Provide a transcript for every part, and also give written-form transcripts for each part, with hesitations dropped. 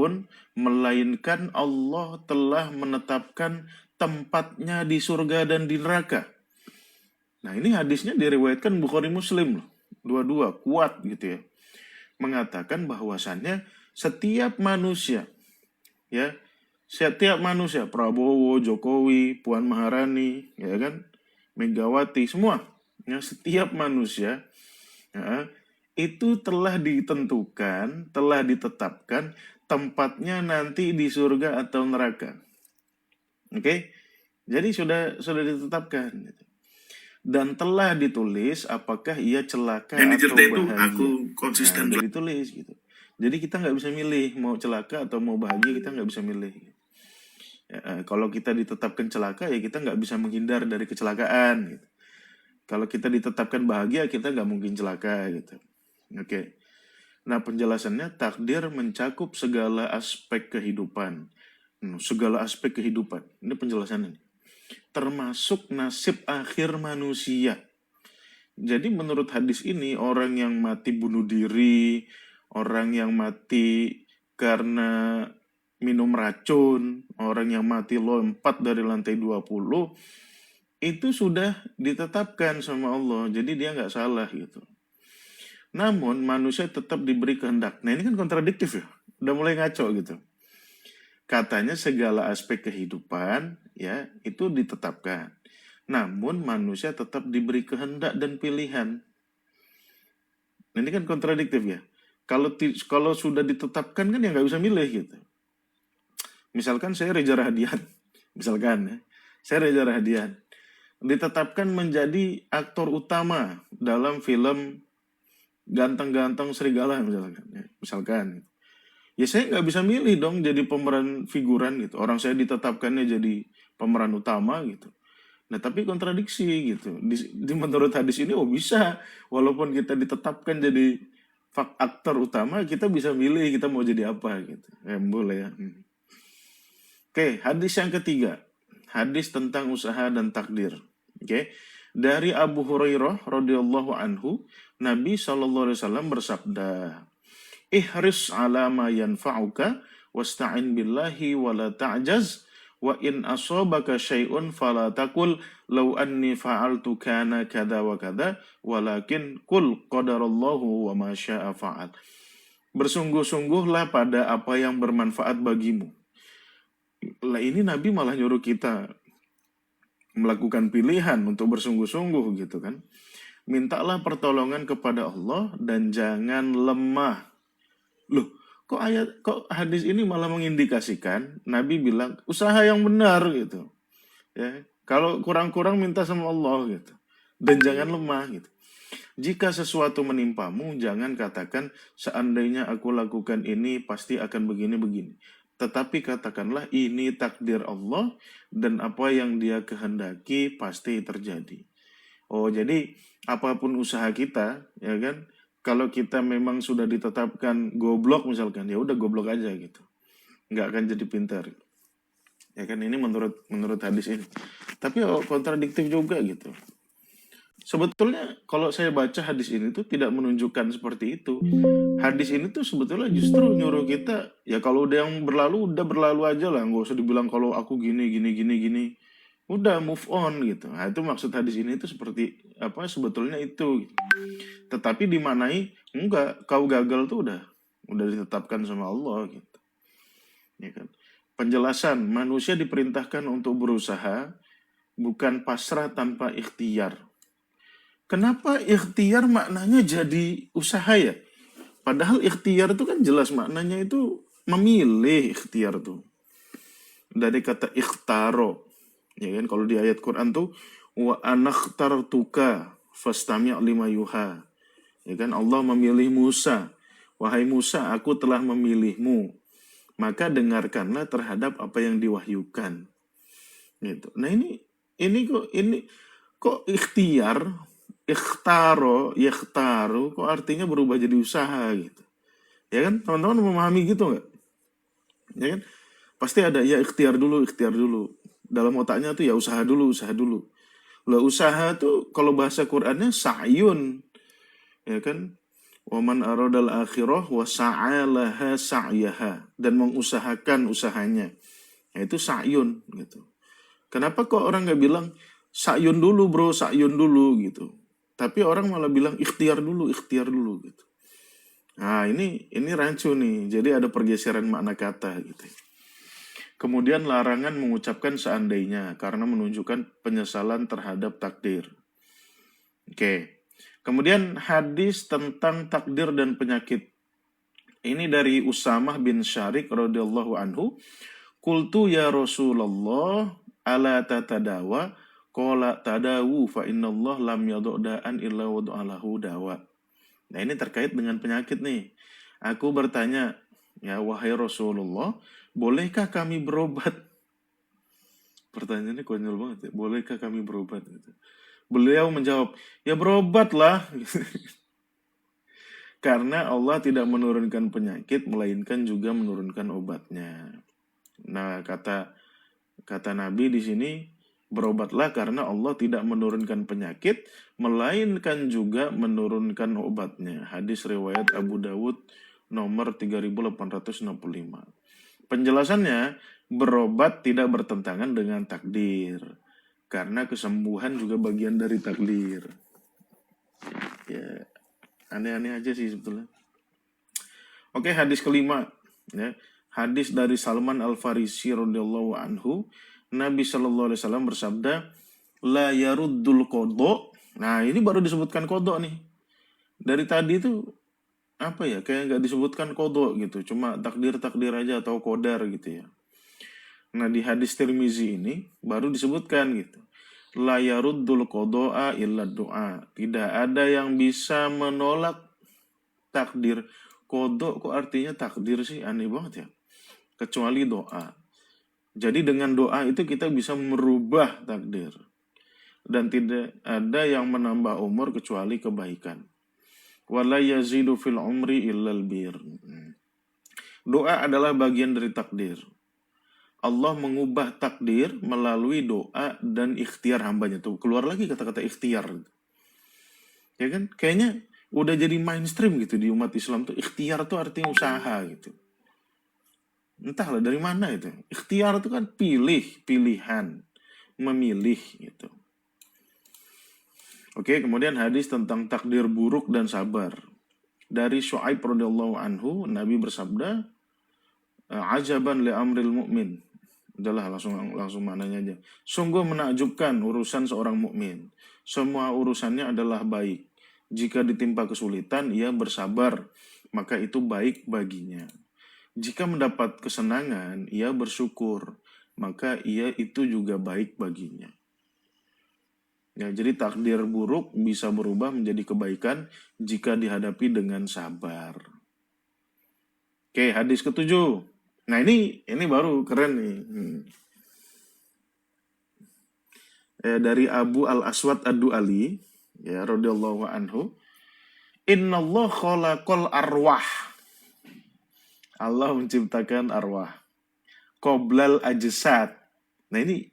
pun, melainkan Allah telah menetapkan tempatnya di surga dan di neraka. Nah, ini hadisnya diriwayatkan Bukhari Muslim loh. Dua-dua kuat gitu ya. Mengatakan bahwasannya setiap manusia, ya, setiap manusia, Prabowo, Jokowi, Puan Maharani, ya kan, Megawati, semua, ya, setiap manusia, ya, itu telah ditentukan, telah ditetapkan tempatnya nanti di surga atau neraka. Oke? Jadi sudah ditetapkan gitu. Dan telah ditulis apakah ia celaka Yang atau diceritain tuh bahagia. aku konsisten. Udah ditulis gitu. Jadi kita nggak bisa milih mau celaka atau mau bahagia, kita nggak bisa milih. Ya, kalau kita ditetapkan celaka, ya kita nggak bisa menghindar dari kecelakaan. Gitu. Kalau kita ditetapkan bahagia, kita nggak mungkin celaka gitu. Oke. Nah, penjelasannya, takdir mencakup segala aspek kehidupan. Segala aspek kehidupan. Ini penjelasannya. Termasuk nasib akhir manusia. Jadi menurut hadis ini, orang yang mati bunuh diri, orang yang mati karena minum racun, orang yang mati lompat dari lantai 20, itu sudah ditetapkan sama Allah. Jadi dia nggak salah gitu. Namun manusia tetap diberi kehendak. Nah, ini kan kontradiktif ya. Udah mulai ngaco gitu. Katanya segala aspek kehidupan ya itu ditetapkan. Namun manusia tetap diberi kehendak dan pilihan. Nah, ini kan kontradiktif ya. Kalau sudah ditetapkan kan ya nggak bisa milih gitu. Misalkan saya Reza Rahadian, misalkan ya, saya Reza Rahadian ditetapkan menjadi aktor utama dalam film Ganteng-Ganteng Serigala misalkan. Ya saya nggak bisa milih dong jadi pemeran figuran gitu. Orang saya ditetapkannya jadi pemeran utama gitu. Nah tapi kontradiksi gitu. Di menurut hadis ini bisa. Walaupun kita ditetapkan jadi aktor utama, kita bisa milih kita mau jadi apa gitu. Boleh ya. Oke, hadis yang ketiga. Hadis tentang usaha dan takdir. Oke. Dari Abu Hurairah radhiyallahu anhu, Nabi SAW bersabda, ihris ala ma yanfa'uka wasta'in billahi wa la ta'jaz wa in asabaka syai'un fala taqul law anni fa'altu kana kada wa kada walakin qul qadarallahu wa ma syaa fa'al. Bersungguh-sungguhlah pada apa yang bermanfaat bagimu. Lah ini Nabi malah nyuruh kita melakukan pilihan untuk bersungguh-sungguh gitu kan. Mintalah pertolongan kepada Allah dan jangan lemah. Loh, kok hadis ini malah mengindikasikan Nabi bilang usaha yang benar gitu. Ya, kalau kurang-kurang minta sama Allah gitu. Dan jangan lemah gitu. Jika sesuatu menimpamu, jangan katakan seandainya aku lakukan ini pasti akan begini-begini. Tetapi katakanlah ini takdir Allah dan apa yang Dia kehendaki pasti terjadi. Oh, jadi apapun usaha kita, ya kan? Kalau kita memang sudah ditetapkan goblok misalkan, ya udah goblok aja gitu. Nggak akan jadi pintar. Ya kan ini menurut hadis ini. Tapi kontradiktif juga gitu. Sebetulnya kalau saya baca hadis ini tuh tidak menunjukkan seperti itu. Hadis ini tuh sebetulnya justru nyuruh kita, ya kalau udah yang berlalu, udah berlalu aja lah. Nggak usah dibilang kalau aku gini. Udah move on gitu. Nah itu maksud hadis ini tuh seperti apa sebetulnya itu. Gitu. Tetapi dimaknai enggak, kau gagal tuh udah ditetapkan sama Allah gitu. Ya kan? Penjelasan, manusia diperintahkan untuk berusaha bukan pasrah tanpa ikhtiar. Kenapa ikhtiar maknanya jadi usaha ya? Padahal ikhtiar itu kan jelas maknanya itu memilih ikhtiar tuh. Dari kata ikhtaro. Ya kan kalau di ayat Quran tuh wa anakhtartuka fastami' lima yuha. Ya kan Allah memilih Musa. Wahai Musa, aku telah memilihmu. Maka dengarkanlah terhadap apa yang diwahyukan. Gitu. Nah ini kok ikhtiar, ikhtaru, kok artinya berubah jadi usaha gitu. Ya kan teman-teman memahami gitu nggak? Ya kan pasti ada ya ikhtiar dulu. Dalam otaknya tuh ya usaha dulu. Lah usaha tuh kalau bahasa Qur'annya sa'yun. Ya kan? Wa man aradal akhirah wa sa'alaha sa'yaha, dan mengusahakan usahanya. Nah, itu sa'yun gitu. Kenapa kok orang nggak bilang sa'yun dulu bro, sa'yun dulu gitu. Tapi orang malah bilang ikhtiar dulu gitu. Nah, ini rancu nih. Jadi ada pergeseran makna kata gitu. Kemudian larangan mengucapkan seandainya karena menunjukkan penyesalan terhadap takdir. Oke. Kemudian hadis tentang takdir dan penyakit. Ini dari Usamah bin Syarik radhiyallahu anhu. Qultu ya Rasulullah ala tatadawa qala tadawu fa innallah lam yad'an illa wada'alahu dawa. Nah, ini terkait dengan penyakit nih. Aku bertanya, ya wahai Rasulullah, bolehkah kami berobat? Pertanyaannya konyol banget ya. Bolehkah kami berobat? Beliau menjawab, ya berobatlah. Karena Allah tidak menurunkan penyakit, melainkan juga menurunkan obatnya. Nah, kata Nabi di sini, berobatlah karena Allah tidak menurunkan penyakit, melainkan juga menurunkan obatnya. Hadis riwayat Abu Dawud nomor 3865. Penjelasannya, berobat tidak bertentangan dengan takdir. Karena kesembuhan juga bagian dari takdir. Ya, aneh-aneh aja sih sebetulnya. Oke, hadis kelima. Ya. Hadis dari Salman Al-Farisi radhiyallahu anhu, Nabi sallallahu alaihi wasallam bersabda, la yaruddul qada. Nah, ini baru disebutkan qada nih. Dari tadi itu apa ya? Kayak nggak disebutkan qada gitu, cuma takdir-takdir aja atau qadar gitu ya. Nah, di hadis Tirmizi ini baru disebutkan gitu. La yaruddul qada'a illa doa. Tidak ada yang bisa menolak takdir. Qada kok artinya takdir sih? Aneh banget ya. Kecuali doa. Jadi dengan doa itu kita bisa merubah takdir. Dan tidak ada yang menambah umur kecuali kebaikan. Wala yazidu fil umri illal bir. Doa adalah bagian dari takdir. Allah mengubah takdir melalui doa dan ikhtiar hambanya. Tuh keluar lagi kata-kata ikhtiar. Ya kan? Kayaknya udah jadi mainstream gitu di umat Islam tuh. Ikhtiar tuh artinya usaha gitu. Entahlah dari mana itu. Ikhtiar itu kan pilihan, memilih gitu. Oke, kemudian hadis tentang takdir buruk dan sabar. Dari Syu'aib radhiyallahu anhu, Nabi bersabda, ajaban li amril mu'min. Udahlah langsung maknanya aja. Sungguh menakjubkan urusan seorang mukmin. Semua urusannya adalah baik. Jika ditimpa kesulitan, ia bersabar, maka itu baik baginya. Jika mendapat kesenangan, ia bersyukur, maka ia itu juga baik baginya. Ya, jadi takdir buruk bisa berubah menjadi kebaikan jika dihadapi dengan sabar. Oke, hadis ketujuh. Nah, ini baru keren nih. Dari Abu Al-Aswad Ad-Du'ali, ya radhiyallahu anhu, innallah khalaqal arwah. Allah menciptakan arwah. Qoblal ajsad. Nah, ini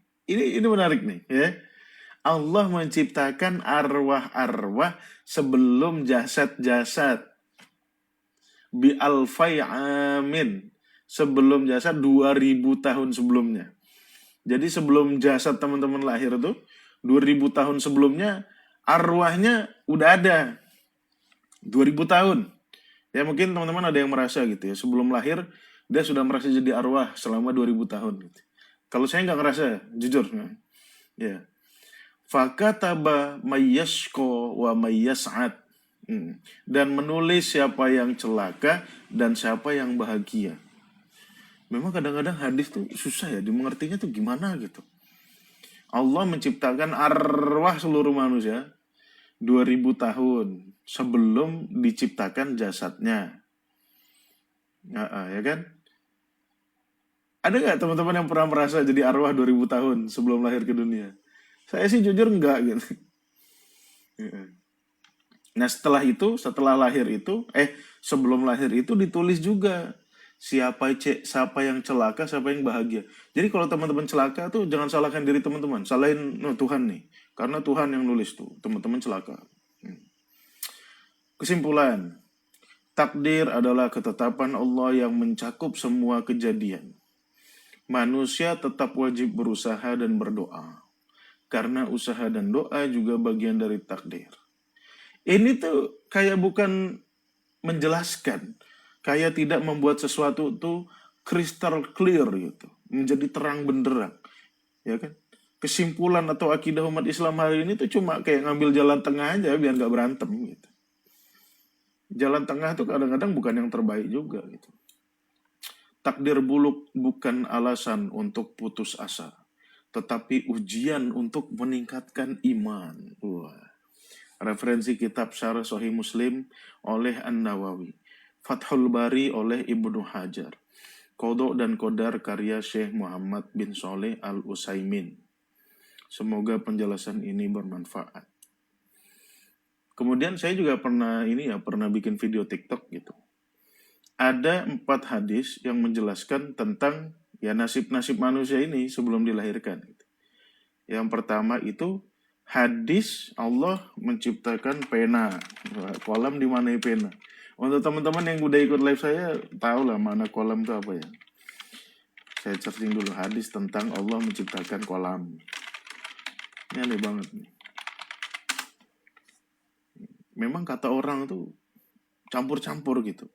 menarik nih, ya. Allah menciptakan arwah-arwah sebelum jasad-jasad. Bi alfai amin. Sebelum jasad 2000 tahun sebelumnya. Jadi sebelum jasad teman-teman lahir tuh 2000 tahun sebelumnya arwahnya udah ada. 2000 tahun. Ya mungkin teman-teman ada yang merasa gitu ya. Sebelum lahir dia sudah merasa jadi arwah selama 2000 tahun gitu. Kalau saya nggak ngerasa, jujur. Ya. Fakataba mayyashko wa mayyas'ad. Dan menulis siapa yang celaka dan siapa yang bahagia. Memang kadang-kadang hadis tuh susah ya, dimengertinya tuh gimana gitu. Allah menciptakan arwah seluruh manusia 2000 tahun sebelum diciptakan jasadnya. Ya kan? Ada nggak teman-teman yang pernah merasa jadi arwah 2000 tahun sebelum lahir ke dunia? Saya sih jujur enggak gitu. Nah setelah lahir itu, sebelum lahir itu ditulis juga siapa yang celaka, siapa yang bahagia. Jadi kalau teman-teman celaka tuh jangan salahkan diri teman-teman, salahin Tuhan nih, karena Tuhan yang nulis tuh teman-teman celaka. Kesimpulan, Takdir adalah ketetapan Allah yang mencakup semua kejadian. Manusia tetap wajib berusaha dan berdoa. Karena usaha dan doa juga bagian dari takdir. Ini tuh kayak bukan menjelaskan, kayak tidak membuat sesuatu itu crystal clear gitu, menjadi terang benderang, ya kan? Kesimpulan atau akidah umat Islam hari ini tuh cuma kayak ngambil jalan tengah aja biar nggak berantem gitu. Jalan tengah tuh kadang-kadang bukan yang terbaik juga gitu. Takdir buruk bukan alasan untuk putus asa, tetapi ujian untuk meningkatkan iman. Wah. Referensi kitab Syarah Sahih Muslim oleh An-Nawawi, Fathul Bari oleh Ibnu Hajar, Qadha dan Qadar karya Syekh Muhammad bin Shalih Al-Utsaimin. Semoga penjelasan ini bermanfaat. Kemudian saya juga pernah bikin video TikTok gitu. Ada 4 hadis yang menjelaskan tentang nasib-nasib manusia ini sebelum dilahirkan. Yang pertama itu hadis Allah menciptakan pena. Kolam di mana pena? Untuk teman-teman yang udah ikut live saya, tahu lah mana kolam itu apa ya. Saya searching dulu hadis tentang Allah menciptakan kolam. Ini aneh banget nih. Memang kata orang tuh campur-campur gitu.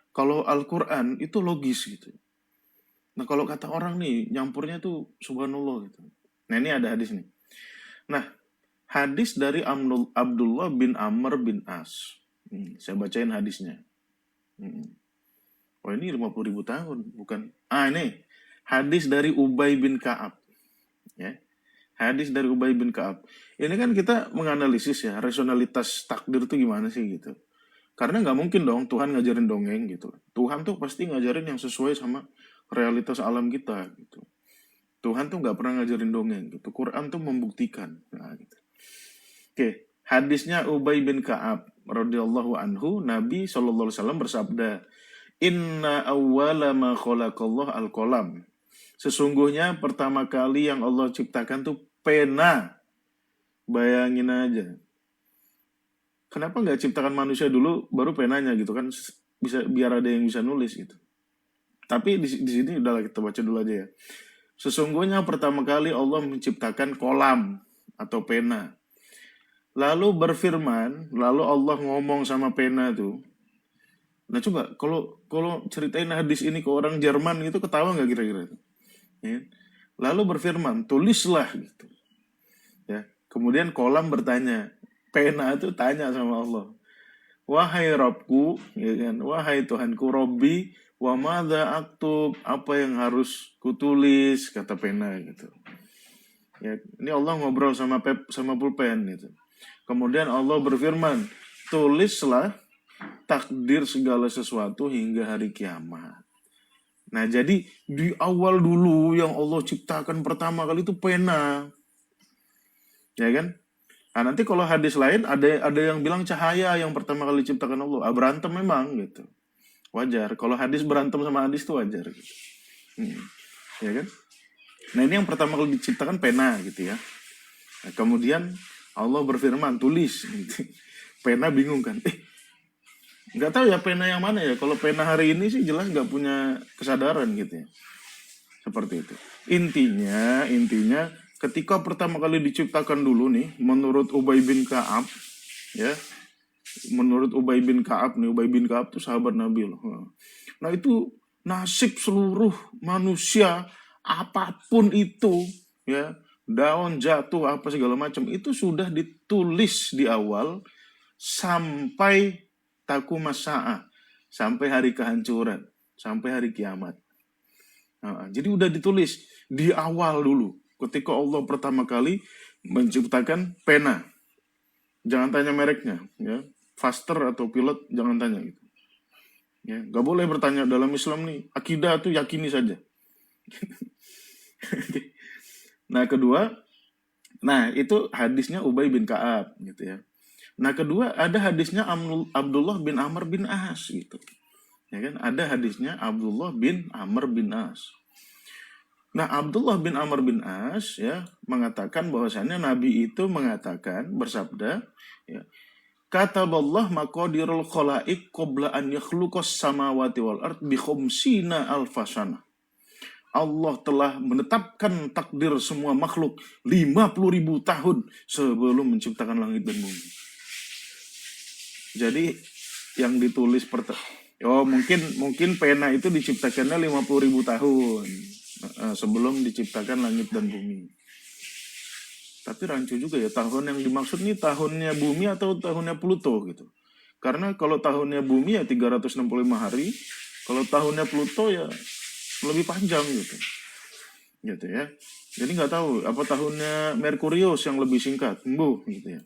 Kalau Al-Quran itu logis gitu. Nah kalau kata orang nih, nyampurnya tuh subhanallah gitu. Nah ini ada hadis nih. Nah, hadis dari Abdullah bin Amr bin As. Saya bacain hadisnya. Oh ini 50.000 tahun, bukan? Ini hadis dari Ubay bin Ka'ab. Ya. Hadis dari Ubay bin Ka'ab. Ini kan kita menganalisis ya, rasionalitas takdir itu gimana sih gitu. Karena nggak mungkin dong Tuhan ngajarin dongeng gitu. Tuhan tuh pasti ngajarin yang sesuai sama realitas alam kita gitu. Tuhan tuh nggak pernah ngajarin dongeng gitu. Quran tuh membuktikan. Nah, gitu. Oke, hadisnya Ubay bin Ka'ab radhiyallahu anhu, Nabi SAW bersabda, Inna awwala ma khalaqallah al-qalam. Sesungguhnya pertama kali yang Allah ciptakan tuh pena. Bayangin aja. Kenapa nggak ciptakan manusia dulu baru penanya gitu kan, bisa biar ada yang bisa nulis gitu. Tapi di sini udah kita baca dulu aja ya. Sesungguhnya pertama kali Allah menciptakan kolam atau pena. Lalu berfirman, lalu Allah ngomong sama pena tuh. Nah coba kalau ceritain hadis ini ke orang Jerman gitu, ketawa nggak kira-kira? Ya. Lalu berfirman, tulislah gitu. Ya. Kemudian kolam bertanya, pena itu tanya sama Allah, wahai Rabbku, ya kan? Wahai Tuhanku, Robbi, wa madza aktub, apa yang harus kutulis, kata pena gitu. Ya, ini Allah ngobrol sama pulpen gitu. Kemudian Allah berfirman, tulislah takdir segala sesuatu hingga hari kiamat. Nah, jadi di awal dulu yang Allah ciptakan pertama kali itu pena. Ya kan? Nah, nanti kalau hadis lain ada yang bilang cahaya yang pertama kali diciptakan Allah. Berantem memang gitu. Wajar. Kalau hadis berantem sama hadis itu wajar gitu. Ya kan? Nah, ini yang pertama kali diciptakan pena gitu ya. Nah, kemudian Allah berfirman, tulis gitu. Pena bingung kan? Nggak tahu ya pena yang mana ya. Kalau pena hari ini sih jelas nggak punya kesadaran gitu ya. Seperti itu. Intinya ketika pertama kali diciptakan dulu nih, menurut Ubay bin Ka'ab, ya, menurut Ubay bin Ka'ab nih, Ubay bin Ka'ab tuh sahabat Nabi loh. Nah itu nasib seluruh manusia apapun itu, ya, daun jatuh apa segala macam itu sudah ditulis di awal sampai taqumas sa'ah, sampai hari kehancuran, sampai hari kiamat. Nah, jadi udah ditulis di awal dulu. Ketika Allah pertama kali menciptakan pena, jangan tanya mereknya, ya, Faster atau Pilot jangan tanya gitu. Ya, nggak boleh bertanya dalam Islam nih. Akidah tuh yakini saja. Nah kedua, itu hadisnya Ubay bin Ka'ab gitu ya. Nah kedua ada hadisnya Abdullah bin Amr bin As gitu. Ya kan? Ada hadisnya Abdullah bin Amr bin As. Nah Abdullah bin Amr bin As ya mengatakan bahwasannya Nabi itu mengatakan bersabda, ya, Kataballah maqadirul khalaiq qabla an yakhluqas samawati wal ard bi khamsina alfasana. Allah telah menetapkan takdir semua makhluk 50.000 tahun sebelum menciptakan langit dan bumi. Jadi yang ditulis mungkin pena itu diciptakannya 50.000 tahun sebelum diciptakan langit dan bumi. Tapi rancu juga ya, tahun yang dimaksud nih tahunnya bumi atau tahunnya Pluto gitu. Karena kalau tahunnya bumi ya 365 hari, kalau tahunnya Pluto ya lebih panjang gitu ya. Jadi nggak tahu apa tahunnya Merkurius yang lebih singkat, gitu ya.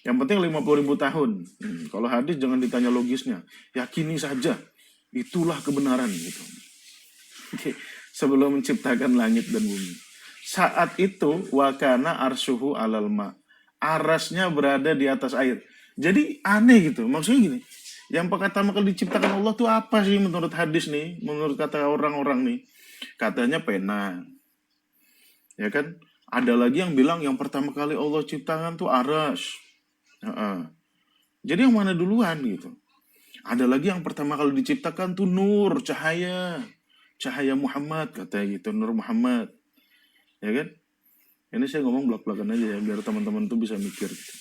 Yang penting 50.000 tahun. Kalau hadis jangan ditanya logisnya, yakini saja itulah kebenaran gitu. Oke. Sebelum menciptakan langit dan bumi. Saat itu wakana arsyuhu alal ma. Arasnya berada di atas air. Jadi aneh gitu. Maksudnya gini, yang pertama kali diciptakan Allah tuh apa sih menurut hadis nih? Menurut kata orang-orang nih. Katanya pena. Ya kan? Ada lagi yang bilang yang pertama kali Allah ciptakan tuh aras. Jadi yang mana duluan gitu? Ada lagi yang pertama kali diciptakan tuh nur, cahaya Muhammad katanya gitu, Nur Muhammad. Ya kan? Ini saya ngomong belak-belakan aja ya biar teman-teman tuh bisa mikir gitu.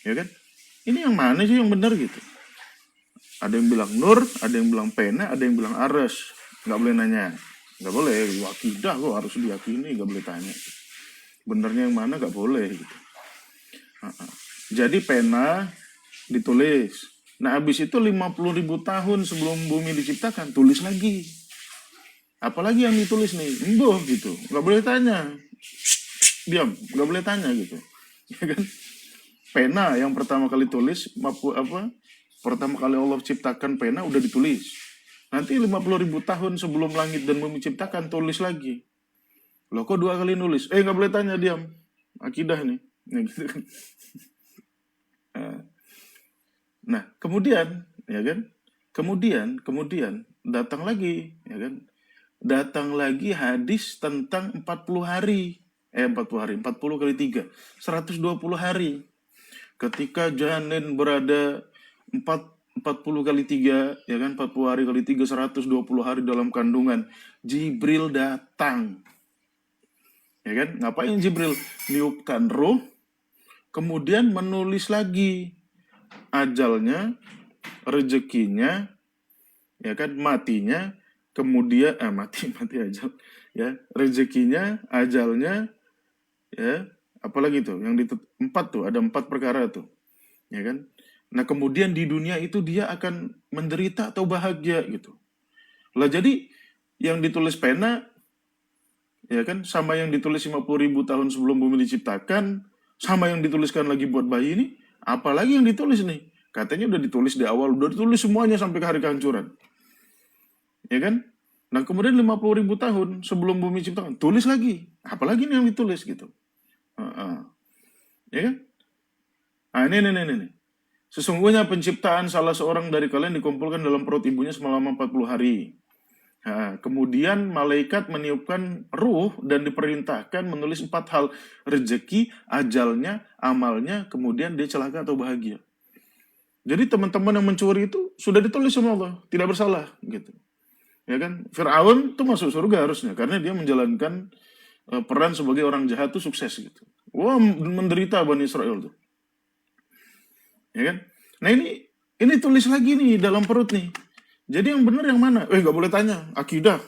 Ya kan? Ini yang mana sih yang benar gitu? Ada yang bilang nur, ada yang bilang pena, ada yang bilang aras. Nggak boleh nanya. Nggak boleh, akidah kok harus diyakini, nggak boleh tanya. Benernya yang mana nggak boleh gitu. Jadi pena ditulis. Nah habis itu 50.000 tahun sebelum bumi diciptakan, tulis lagi. Apalagi yang ditulis nih, gitu. Nggak boleh tanya. Diam, nggak boleh tanya gitu. Ya kan? Pena yang pertama kali tulis, pertama kali Allah ciptakan pena udah ditulis. Nanti 50.000 tahun sebelum langit dan bumi ciptakan, tulis lagi. Loh kok 2 kali nulis? Nggak boleh tanya, diam. Akidah nih. Ya, gitu kan. Nah, kemudian, ya kan? Kemudian datang lagi, ya kan? Datang lagi hadis tentang 40 hari. 40 kali 3. 120 hari. Ketika janin berada 40 kali 3, ya kan? 40 hari kali 3, 120 hari dalam kandungan. Jibril datang. Ya kan? Ngapain Jibril? Niupkan ruh, kemudian menulis lagi ajalnya, rezekinya, ya kan, matinya, kemudian mati ajal, ya, rezekinya, ajalnya, ya, apalagi tuh yang 4 tuh, ada 4 perkara tuh, ya kan. Nah kemudian di dunia itu dia akan menderita atau bahagia gitu. Lah jadi yang ditulis pena, ya kan, sama yang ditulis 50.000 tahun sebelum bumi diciptakan, sama yang dituliskan lagi buat bayi ini, apalagi yang ditulis nih? Katanya udah ditulis di awal, udah ditulis semuanya sampai ke hari kehancuran. Ya kan? Nah kemudian 50.000 tahun sebelum bumi diciptakan, tulis lagi. Apalagi nih yang ditulis gitu. Ya kan? Ini. Sesungguhnya penciptaan salah seorang dari kalian dikumpulkan dalam perut ibunya selama 40 hari. Kemudian malaikat meniupkan ruh dan diperintahkan menulis 4 hal. Rezeki, ajalnya, amalnya, kemudian dia celaka atau bahagia. Jadi teman-teman yang mencuri itu sudah ditulis sama Allah, tidak bersalah gitu. Ya kan? Fir'aun tuh masuk surga harusnya karena dia menjalankan peran sebagai orang jahat tuh sukses gitu. Wah, menderita Bani Israel tuh. Ya kan? Nah ini tulis lagi nih dalam perut nih. Jadi yang benar yang mana? Nggak boleh tanya. Akidah.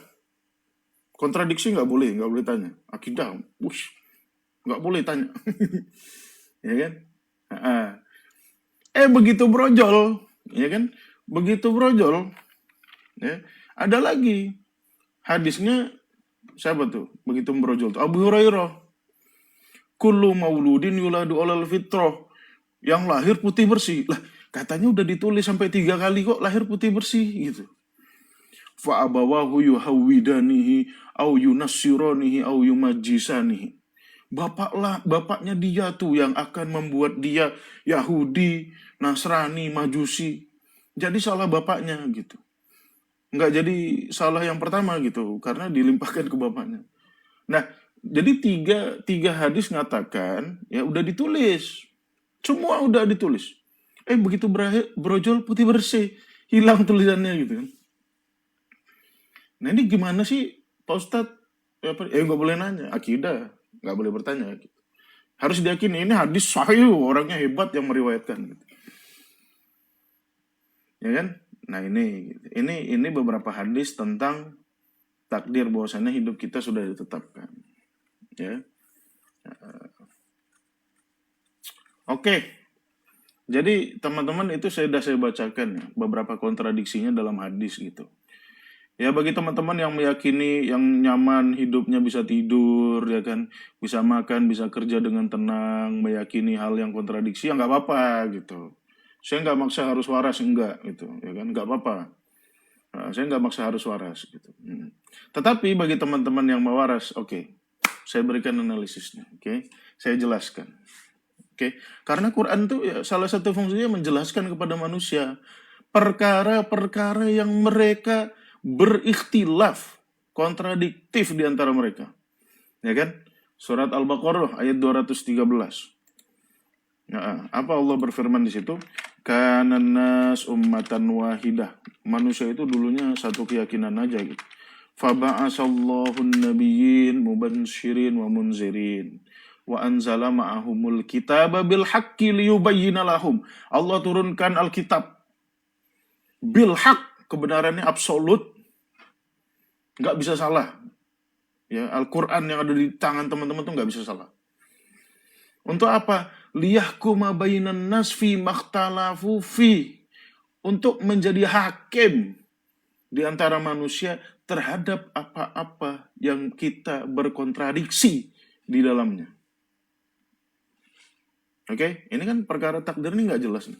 Kontradiksi nggak boleh tanya. Akidah. Nggak boleh tanya. Ya kan? Begitu brojol, ya kan? Begitu brojol, ya. Ada lagi hadisnya siapa tuh? Begitu brojol tuh Abu Hurairah. Kullu mauludin yuladu alal fitrah. Yang lahir putih bersih. Lah, katanya udah ditulis sampai 3 kali kok lahir putih bersih gitu. Fa abawahu yuhawidanihi au yunassiranihi au yumajjisanihi. Bapaknya dia tuh yang akan membuat dia Yahudi, Nasrani, Majusi. Jadi salah bapaknya gitu. Nggak jadi salah yang pertama gitu, karena dilimpahkan ke bapaknya. Nah, jadi tiga hadis ngatakan, ya udah ditulis. Semua udah ditulis. Begitu brojol putih bersih, hilang tulisannya gitu kan. Nah ini gimana sih Pak Ustadz? Nggak boleh nanya, akidah nggak boleh bertanya. Gitu. Harus diyakini ini hadis sahih, orangnya hebat yang meriwayatkan. Gitu. Ya kan? Nah ini beberapa hadis tentang takdir bahwasannya hidup kita sudah ditetapkan. Ya, oke. Jadi teman-teman itu saya bacakan ya beberapa kontradiksinya dalam hadis gitu. Ya bagi teman-teman yang meyakini yang nyaman hidupnya bisa tidur ya kan, bisa makan, bisa kerja dengan tenang, meyakini hal yang kontradiksi ya nggak apa-apa gitu. Saya nggak maksa harus waras enggak gitu ya kan, nggak apa-apa. Nah, saya nggak maksa harus waras gitu. Tetapi bagi teman-teman yang mau waras, oke, saya berikan analisisnya, oke, saya jelaskan. Oke, karena Quran itu ya, salah satu fungsinya menjelaskan kepada manusia perkara-perkara yang mereka berikhtilaf, kontradiktif di antara mereka. Ya kan? Surat Al-Baqarah ayat 213. Nah, apa Allah berfirman di situ? Kanan nas ummatan wahidah. Manusia itu dulunya satu keyakinan aja gitu. Faba'asallahu nabiyyin mubansyirin wa munzirin wa anzala ma'ahumul kitaba bil haqqi liyubayyina lahum. Allah turunkan Alkitab bil haq, kebenarannya absolut, nggak bisa salah. Ya, Al-Quran yang ada di tangan teman-teman tuh nggak bisa salah. Untuk apa? Liyahkuma bainan nas fi makhtalafu fi. Untuk menjadi hakim di antara manusia terhadap apa-apa yang kita berkontradiksi di dalamnya. Oke, ini kan perkara takdir ini nggak jelas nih.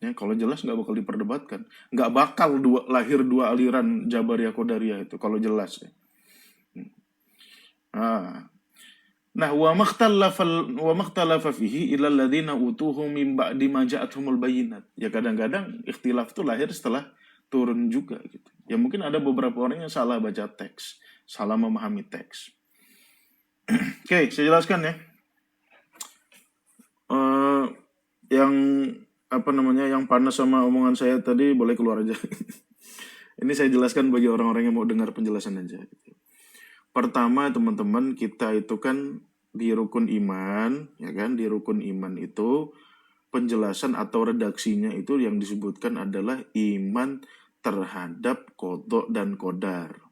Ya, kalau jelas nggak bakal diperdebatkan. Nggak bakal lahir dua aliran Jabariyah Qadariyah itu kalau jelas ya. Nah, wa makhtalafa fihi illa alladziina utuhu min ba'di ma ja'atuhumul bayyinat. Ya kadang-kadang ikhtilaf itu lahir setelah turun juga gitu. Ya mungkin ada beberapa orang yang salah baca teks, salah memahami teks. Oke, saya jelaskan ya. Yang yang panas sama omongan saya tadi boleh keluar aja. Ini saya jelaskan bagi orang-orang yang mau dengar penjelasan aja. Pertama teman-teman, kita itu kan di rukun iman, ya kan? Di rukun iman itu penjelasan atau redaksinya itu yang disebutkan adalah iman terhadap qada dan qadar.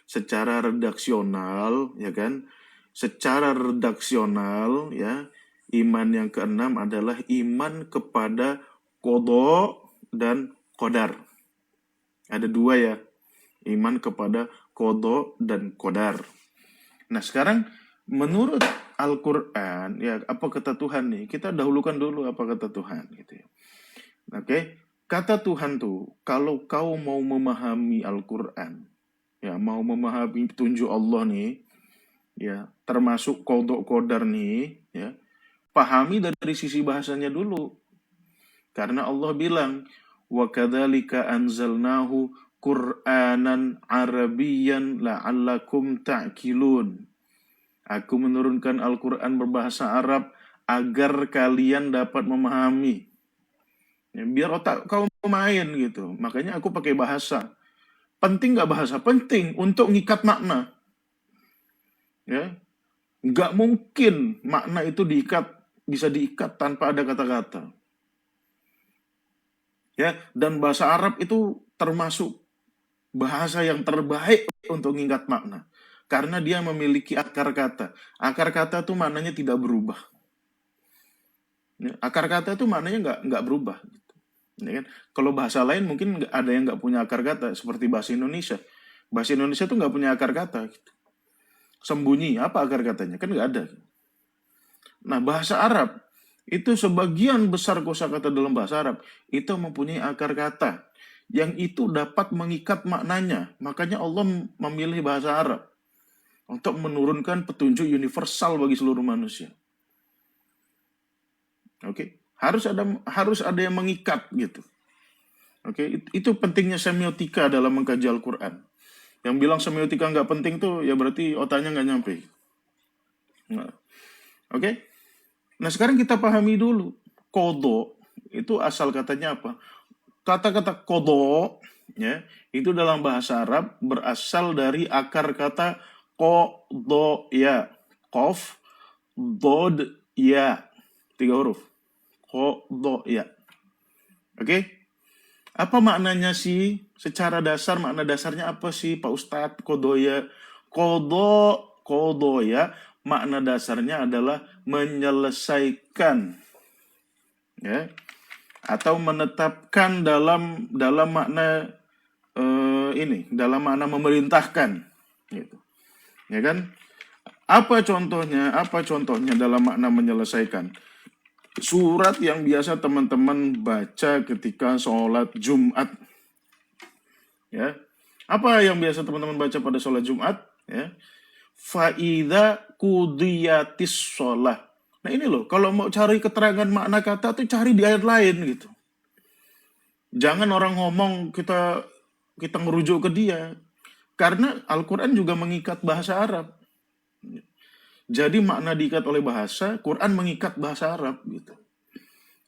Secara redaksional, ya kan? Secara redaksional ya, iman yang keenam adalah iman kepada qada dan qadar. Ada dua ya, iman kepada qada dan qadar. Nah sekarang menurut Al-Quran, ya apa kata Tuhan nih? Kita dahulukan dulu apa kata Tuhan gitu ya. Oke, kata Tuhan tuh, kalau kau mau memahami Al-Quran, ya mau memahami petunjuk Allah nih, ya termasuk qada qadar nih, ya pahami dari sisi bahasanya dulu. Karena Allah bilang, wa kadzalika anzalnahu Qur'anan Arabiyyan la'allakum ta'qilun. Aku menurunkan Al-Quran berbahasa Arab agar kalian dapat memahami. Ya, biar otak kau main gitu. Makanya aku pakai bahasa. Penting nggak bahasa? Penting untuk ngikat makna. Ya, nggak mungkin makna itu bisa diikat tanpa ada kata-kata. Ya, dan bahasa Arab itu termasuk bahasa yang terbaik untuk mengingat makna. Karena dia memiliki akar kata. Akar kata itu maknanya tidak berubah. Ya, akar kata itu maknanya nggak berubah. Gitu. Ya kan? Kalau bahasa lain mungkin ada yang nggak punya akar kata. Seperti bahasa Indonesia. Bahasa Indonesia itu nggak punya akar kata. Gitu. Sembunyi, apa akar katanya? Kan nggak ada. Nah, bahasa Arab, itu sebagian besar kosakata dalam bahasa Arab, itu mempunyai akar kata. Yang itu dapat mengikat maknanya. Makanya Allah memilih bahasa Arab untuk menurunkan petunjuk universal bagi seluruh manusia. Oke, harus ada yang mengikat gitu. Oke, itu pentingnya semiotika dalam mengkaji Al-Quran. Yang bilang semiotika nggak penting tuh ya berarti otaknya nggak nyampe. Nah, oke. Nah sekarang kita pahami dulu qada Itu asal katanya apa? Kata-kata kodo, ya, itu dalam bahasa Arab berasal dari akar kata kodo ya, kof, dod ya, 3 huruf. Kodo ya. Oke? Apa maknanya sih? Secara dasar, makna dasarnya apa sih Pak Ustadz? Kodoya. Kodoya, makna dasarnya adalah menyelesaikan. Ya. Atau menetapkan dalam makna dalam makna memerintahkan. Gitu. Ya kan? Apa contohnya? Apa contohnya dalam makna menyelesaikan? Surat yang biasa teman-teman baca ketika sholat Jumat. Ya, apa yang biasa teman-teman baca pada sholat Jumat? Ya, faida kudiyatis sholat. Nah ini loh, kalau mau cari keterangan makna kata tuh cari di ayat lain gitu. Jangan orang ngomong kita merujuk ke dia. Karena Al-Quran juga mengikat bahasa Arab. Jadi makna diikat oleh bahasa, Quran mengikat bahasa Arab gitu.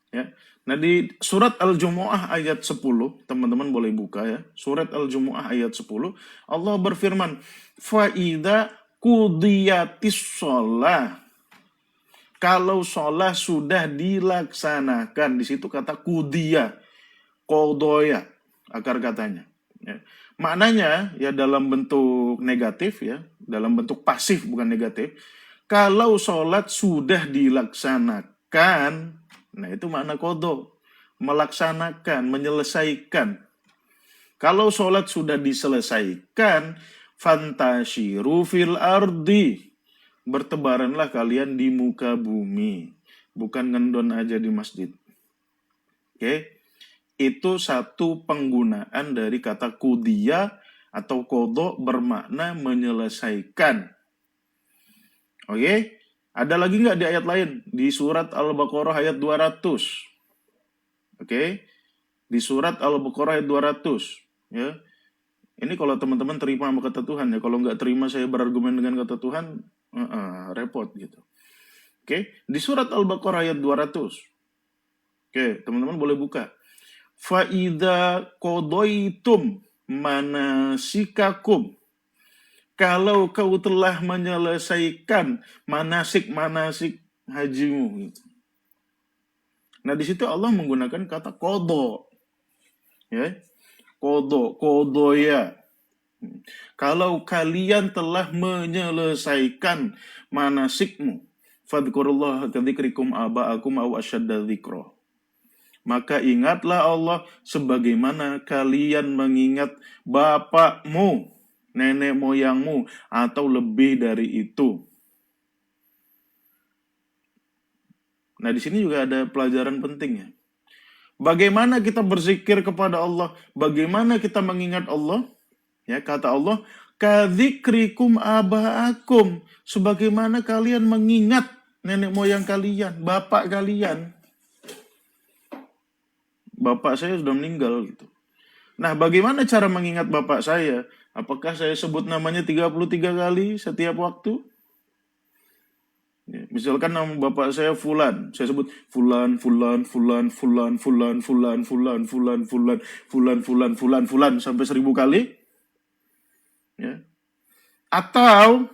Ya. Nah di surat Al-Jumu'ah ayat 10, teman-teman boleh buka ya. Surat Al-Jumu'ah ayat 10, Allah berfirman, "Faida kudiyatis sholah." Kalau sholah sudah dilaksanakan, di situ kata kudiyah, kodoya, akar katanya. Ya. Maknanya ya dalam bentuk negatif ya, dalam bentuk pasif bukan negatif. Kalau sholat sudah dilaksanakan, nah itu makna kodo, melaksanakan, menyelesaikan. Kalau sholat sudah diselesaikan, fantashiru fil ardi, bertebaranlah kalian di muka bumi, bukan ngendon aja di masjid. Oke, itu satu penggunaan dari kata kudiya atau kodo bermakna menyelesaikan. Oke, ada lagi nggak di ayat lain? Di surat Al-Baqarah ayat 200. Oke, di surat Al-Baqarah ayat 200. Ya, ini kalau teman-teman terima sama kata Tuhan ya. Kalau nggak terima saya berargumen dengan kata Tuhan, repot gitu. Oke, di surat Al-Baqarah ayat 200. Oke, teman-teman boleh buka. Fa'idha kodoitum manasikakum. Kalau kau telah menyelesaikan manasik-manasik hajimu. Gitu. Nah di situ Allah menggunakan kata kodo. Ya, kodo ya. Kalau kalian telah menyelesaikan manasikmu, fadhkurullaha kadzikrikum aba'akum aw asyadda dzikra. Maka ingatlah Allah sebagaimana kalian mengingat bapakmu, nenek moyangmu, atau lebih dari itu. Nah di sini juga ada pelajaran penting ya. Bagaimana kita berzikir kepada Allah, bagaimana kita mengingat Allah? Ya, kata Allah, kadzikrikum aba'akum, sebagaimana kalian mengingat nenek moyang kalian, bapak kalian. Bapak saya sudah meninggal gitu. Nah, bagaimana cara mengingat bapak saya? Apakah saya sebut namanya 33 kali setiap waktu? Ya, misalkan nama bapak saya Fulan, saya sebut Fulan, Fulan, Fulan, Fulan, Fulan, Fulan, Fulan, Fulan, Fulan, Fulan, Fulan, Fulan, Fulan sampai 1000 kali. Ya. Atau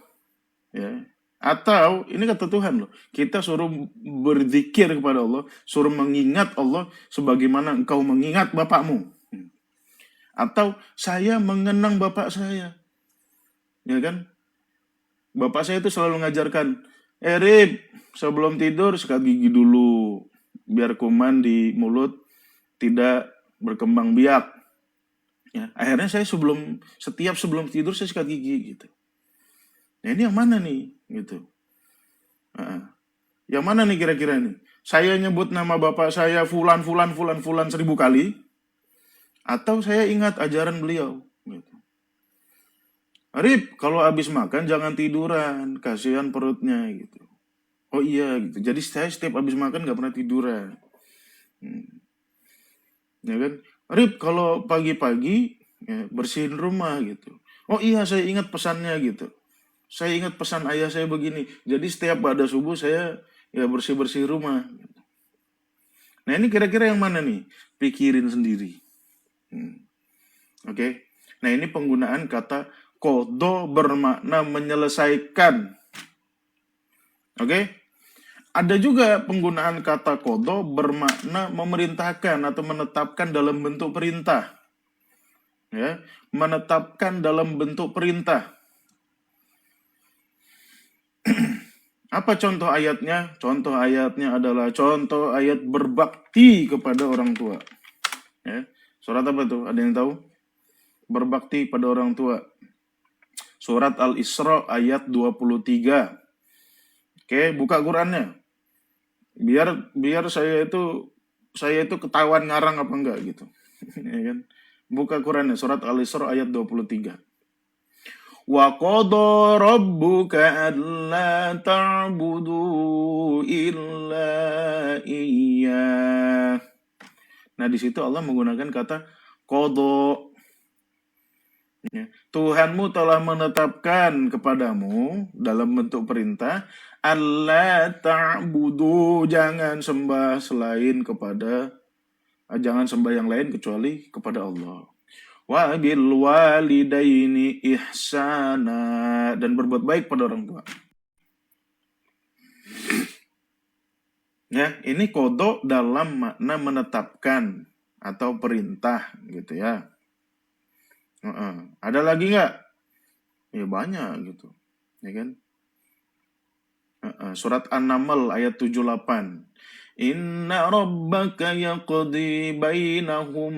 ini kata Tuhan loh, kita suruh berzikir kepada Allah, suruh mengingat Allah sebagaimana engkau mengingat bapakmu. Atau saya mengenang bapak saya. Ya kan? Bapak saya itu selalu mengajarkan, Rip, sebelum tidur sikat gigi dulu, biar kuman di mulut tidak berkembang biak. Ya, akhirnya saya setiap sebelum tidur saya sikat gigi gitu. Nah ini yang mana nih gitu. Yang mana nih kira-kira nih? Saya nyebut nama bapak saya Fulan 1000 kali, atau saya ingat ajaran beliau. Gitu. Rip, kalau habis makan jangan tiduran, kasihan perutnya gitu. Oh iya gitu. Jadi saya setiap habis makan nggak pernah tiduran. Ya kan? Rip, kalau pagi-pagi ya, bersihin rumah gitu. Oh iya, saya ingat pesannya gitu. Saya ingat pesan ayah saya begini. Jadi setiap pada subuh saya ya bersih-bersih rumah. Nah ini kira-kira yang mana nih? Pikirin sendiri. Oke. Nah ini penggunaan kata kodo bermakna menyelesaikan. Oke. Ada juga penggunaan kata kodo bermakna memerintahkan atau menetapkan dalam bentuk perintah. Ya, menetapkan dalam bentuk perintah. Apa contoh ayatnya? Contoh ayatnya adalah contoh ayat berbakti kepada orang tua. Ya. Surat apa tuh? Ada yang tahu? Berbakti pada orang tua. Surat Al-Isra ayat 23. Oke, buka Qurannya. Biar saya itu ketahuan ngarang apa enggak gitu. Ya kan? Buka Qurannya surat Al-Isra ayat 23. Wa qada rabbuka alla ta'budu illa iyyah. Nah, di situ Allah menggunakan kata qada. Ya. Tuhanmu telah menetapkan kepadamu dalam bentuk perintah alla ta'budu, jangan sembah yang lain kecuali kepada Allah. Wa bil walidaini ihsana, dan berbuat baik pada orang tua. Ya, ini kodok dalam makna menetapkan atau perintah gitu ya. Ada lagi nggak? Ya banyak gitu, ya kan? Surat An-Naml ayat 78. Inna rabbaka yaqdi bainahum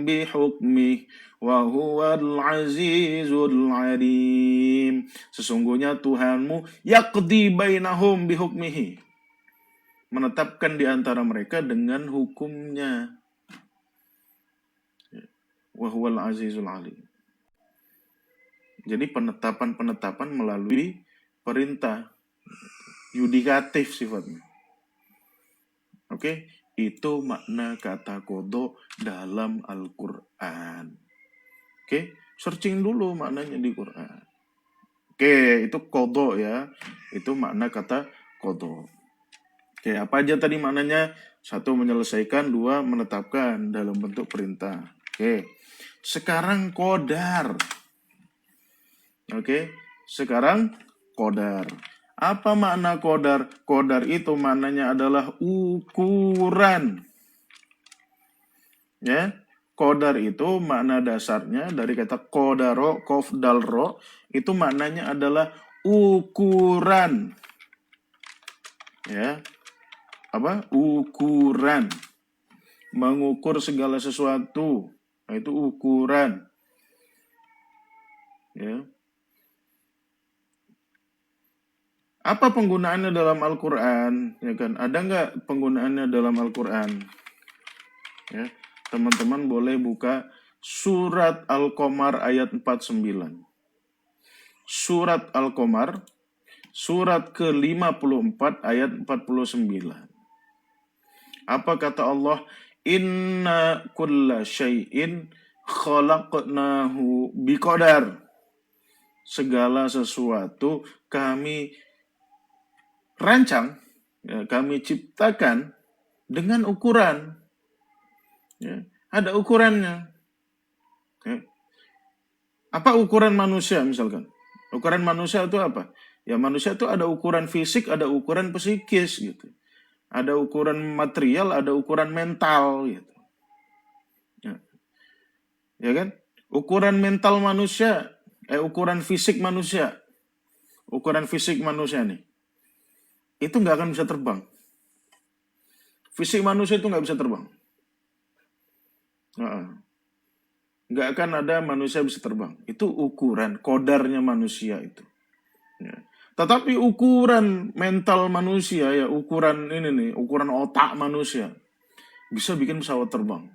bihukmih wa huwal azizul alim. Sesungguhnya Tuhanmu yaqdi bainahum bihukmihi, menetapkan di antara mereka dengan hukumnya. Wa huwal azizul alim. Jadi penetapan melalui perintah, yudikatif sifatnya. Oke, itu makna kata kodo dalam Al-Quran. Oke, searching dulu maknanya di Quran. Oke, itu kodo ya. Itu makna kata kodo. Oke, apa aja tadi maknanya? 1, menyelesaikan. 2, menetapkan dalam bentuk perintah. Oke, sekarang kodar. Oke, sekarang kodar. Apa makna kodar? Kodar itu maknanya adalah ukuran. Ya, kodar itu makna dasarnya dari kata kodaro, kof dal ro, itu maknanya adalah ukuran. Ya, apa? Ukuran. Mengukur segala sesuatu. Nah, itu ukuran. Ya. Apa penggunaannya dalam Al-Quran? Ya kan? Ada nggak penggunaannya dalam Al-Quran? Ya. Teman-teman boleh buka surat Al-Qamar ayat 49. Surat Al-Qamar, surat ke-54 ayat 49. Apa kata Allah? Inna kulla syai'in khalaqnahu biqadar. Segala sesuatu kami rancang, ya, kami ciptakan dengan ukuran. Ya, ada ukurannya. Ya. Apa ukuran manusia misalkan? Ukuran manusia itu apa? Ya manusia itu ada ukuran fisik, ada ukuran psikis gitu. Ada ukuran material, ada ukuran mental gitu. Ya kan? Ukuran mental manusia, ukuran fisik manusia. Ukuran fisik manusia nih. Itu nggak akan bisa terbang. Fisik manusia itu nggak bisa terbang. Nggak akan ada manusia bisa terbang. Itu ukuran, kodarnya manusia itu. Ya. Tetapi ukuran mental manusia, ya ukuran ini nih, ukuran otak manusia, bisa bikin pesawat terbang.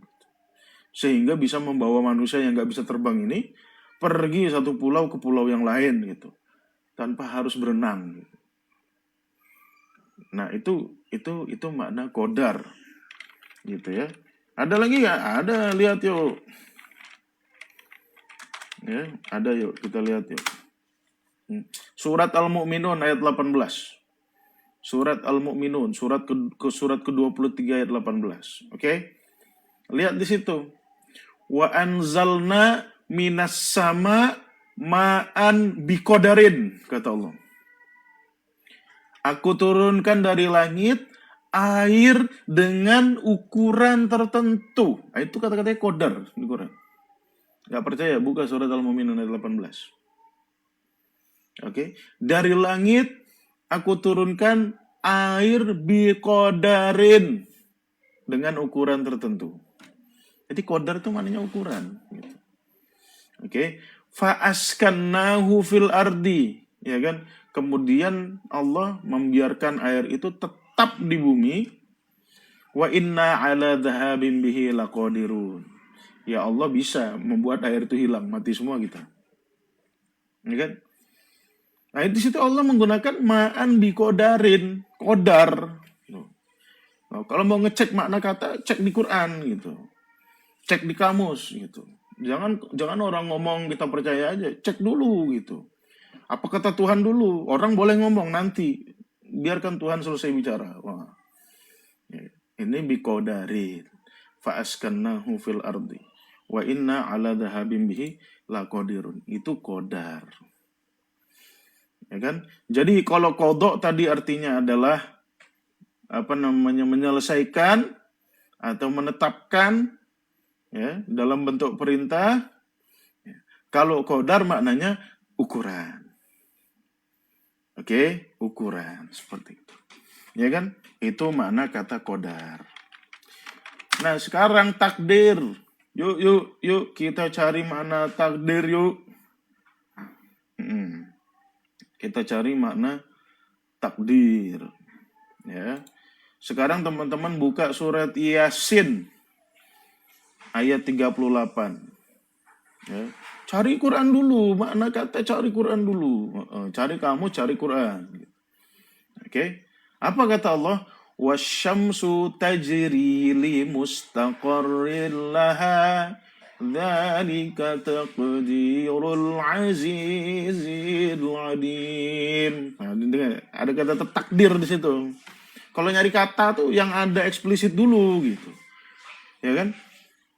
Sehingga bisa membawa manusia yang nggak bisa terbang ini pergi satu pulau ke pulau yang lain gitu, tanpa harus berenang. Nah itu makna kodar, gitu ya. Ada lagi nggak? Ada, lihat yuk. Ya, ada yuk, kita lihat yuk. Surat Al-Mu'minun ayat 18. Surat Al-Mu'minun, surat ke-23 ayat 18. Oke? Lihat di situ. Wa anzalna minas sama ma'an biqadarin, kata Allah. Aku turunkan dari langit air dengan ukuran tertentu. Itu kata-katanya kodar di Quran. Gak percaya, buka surat Al-Mu'minun ayat 18. Oke, dari langit aku turunkan air biqadarin dengan ukuran tertentu. Jadi kodar itu maknanya ukuran. Gitu. Oke, fa'askannahu fil ardi, ya kan? Kemudian Allah membiarkan air itu tetap di bumi. Wa inna ala dhahabim bihi laqadirun. Ya Allah bisa membuat air itu hilang, mati semua kita. Ya kan? Nah, di situ Allah menggunakan ma'an biqadarin, kodar. Nah, kalau mau ngecek makna kata, cek di Quran gitu. Cek di kamus gitu. Jangan orang ngomong kita percaya aja, cek dulu gitu. Apa kata Tuhan dulu? Orang boleh ngomong nanti, biarkan Tuhan selesai bicara. Wah. Ini biqadarin. Fa'askannahu fil ardi. Wa inna ala dhahabim bihi laqadirun. Itu kodar. Ya kan? Jadi kalau kodok tadi artinya adalah menyelesaikan atau menetapkan, ya, dalam bentuk perintah. Kalau kodar maknanya ukuran. Oke, ukuran seperti itu. Ya kan? Itu makna kata kodar. Nah, sekarang takdir. Yuk kita cari makna takdir yuk. Kita cari makna takdir. Ya. Sekarang teman-teman buka surat Yasin ayat 38. Ya. Cari Quran dulu, makna kata cari Quran dulu. Cari Quran. Oke. Apa kata Allah? Wasyamsu tajri li mustaqarrin laha. Dzalika taqdirul azizil alim. Nah, ada kata takdir di situ. Kalau nyari kata tuh yang ada eksplisit dulu gitu. Ya kan?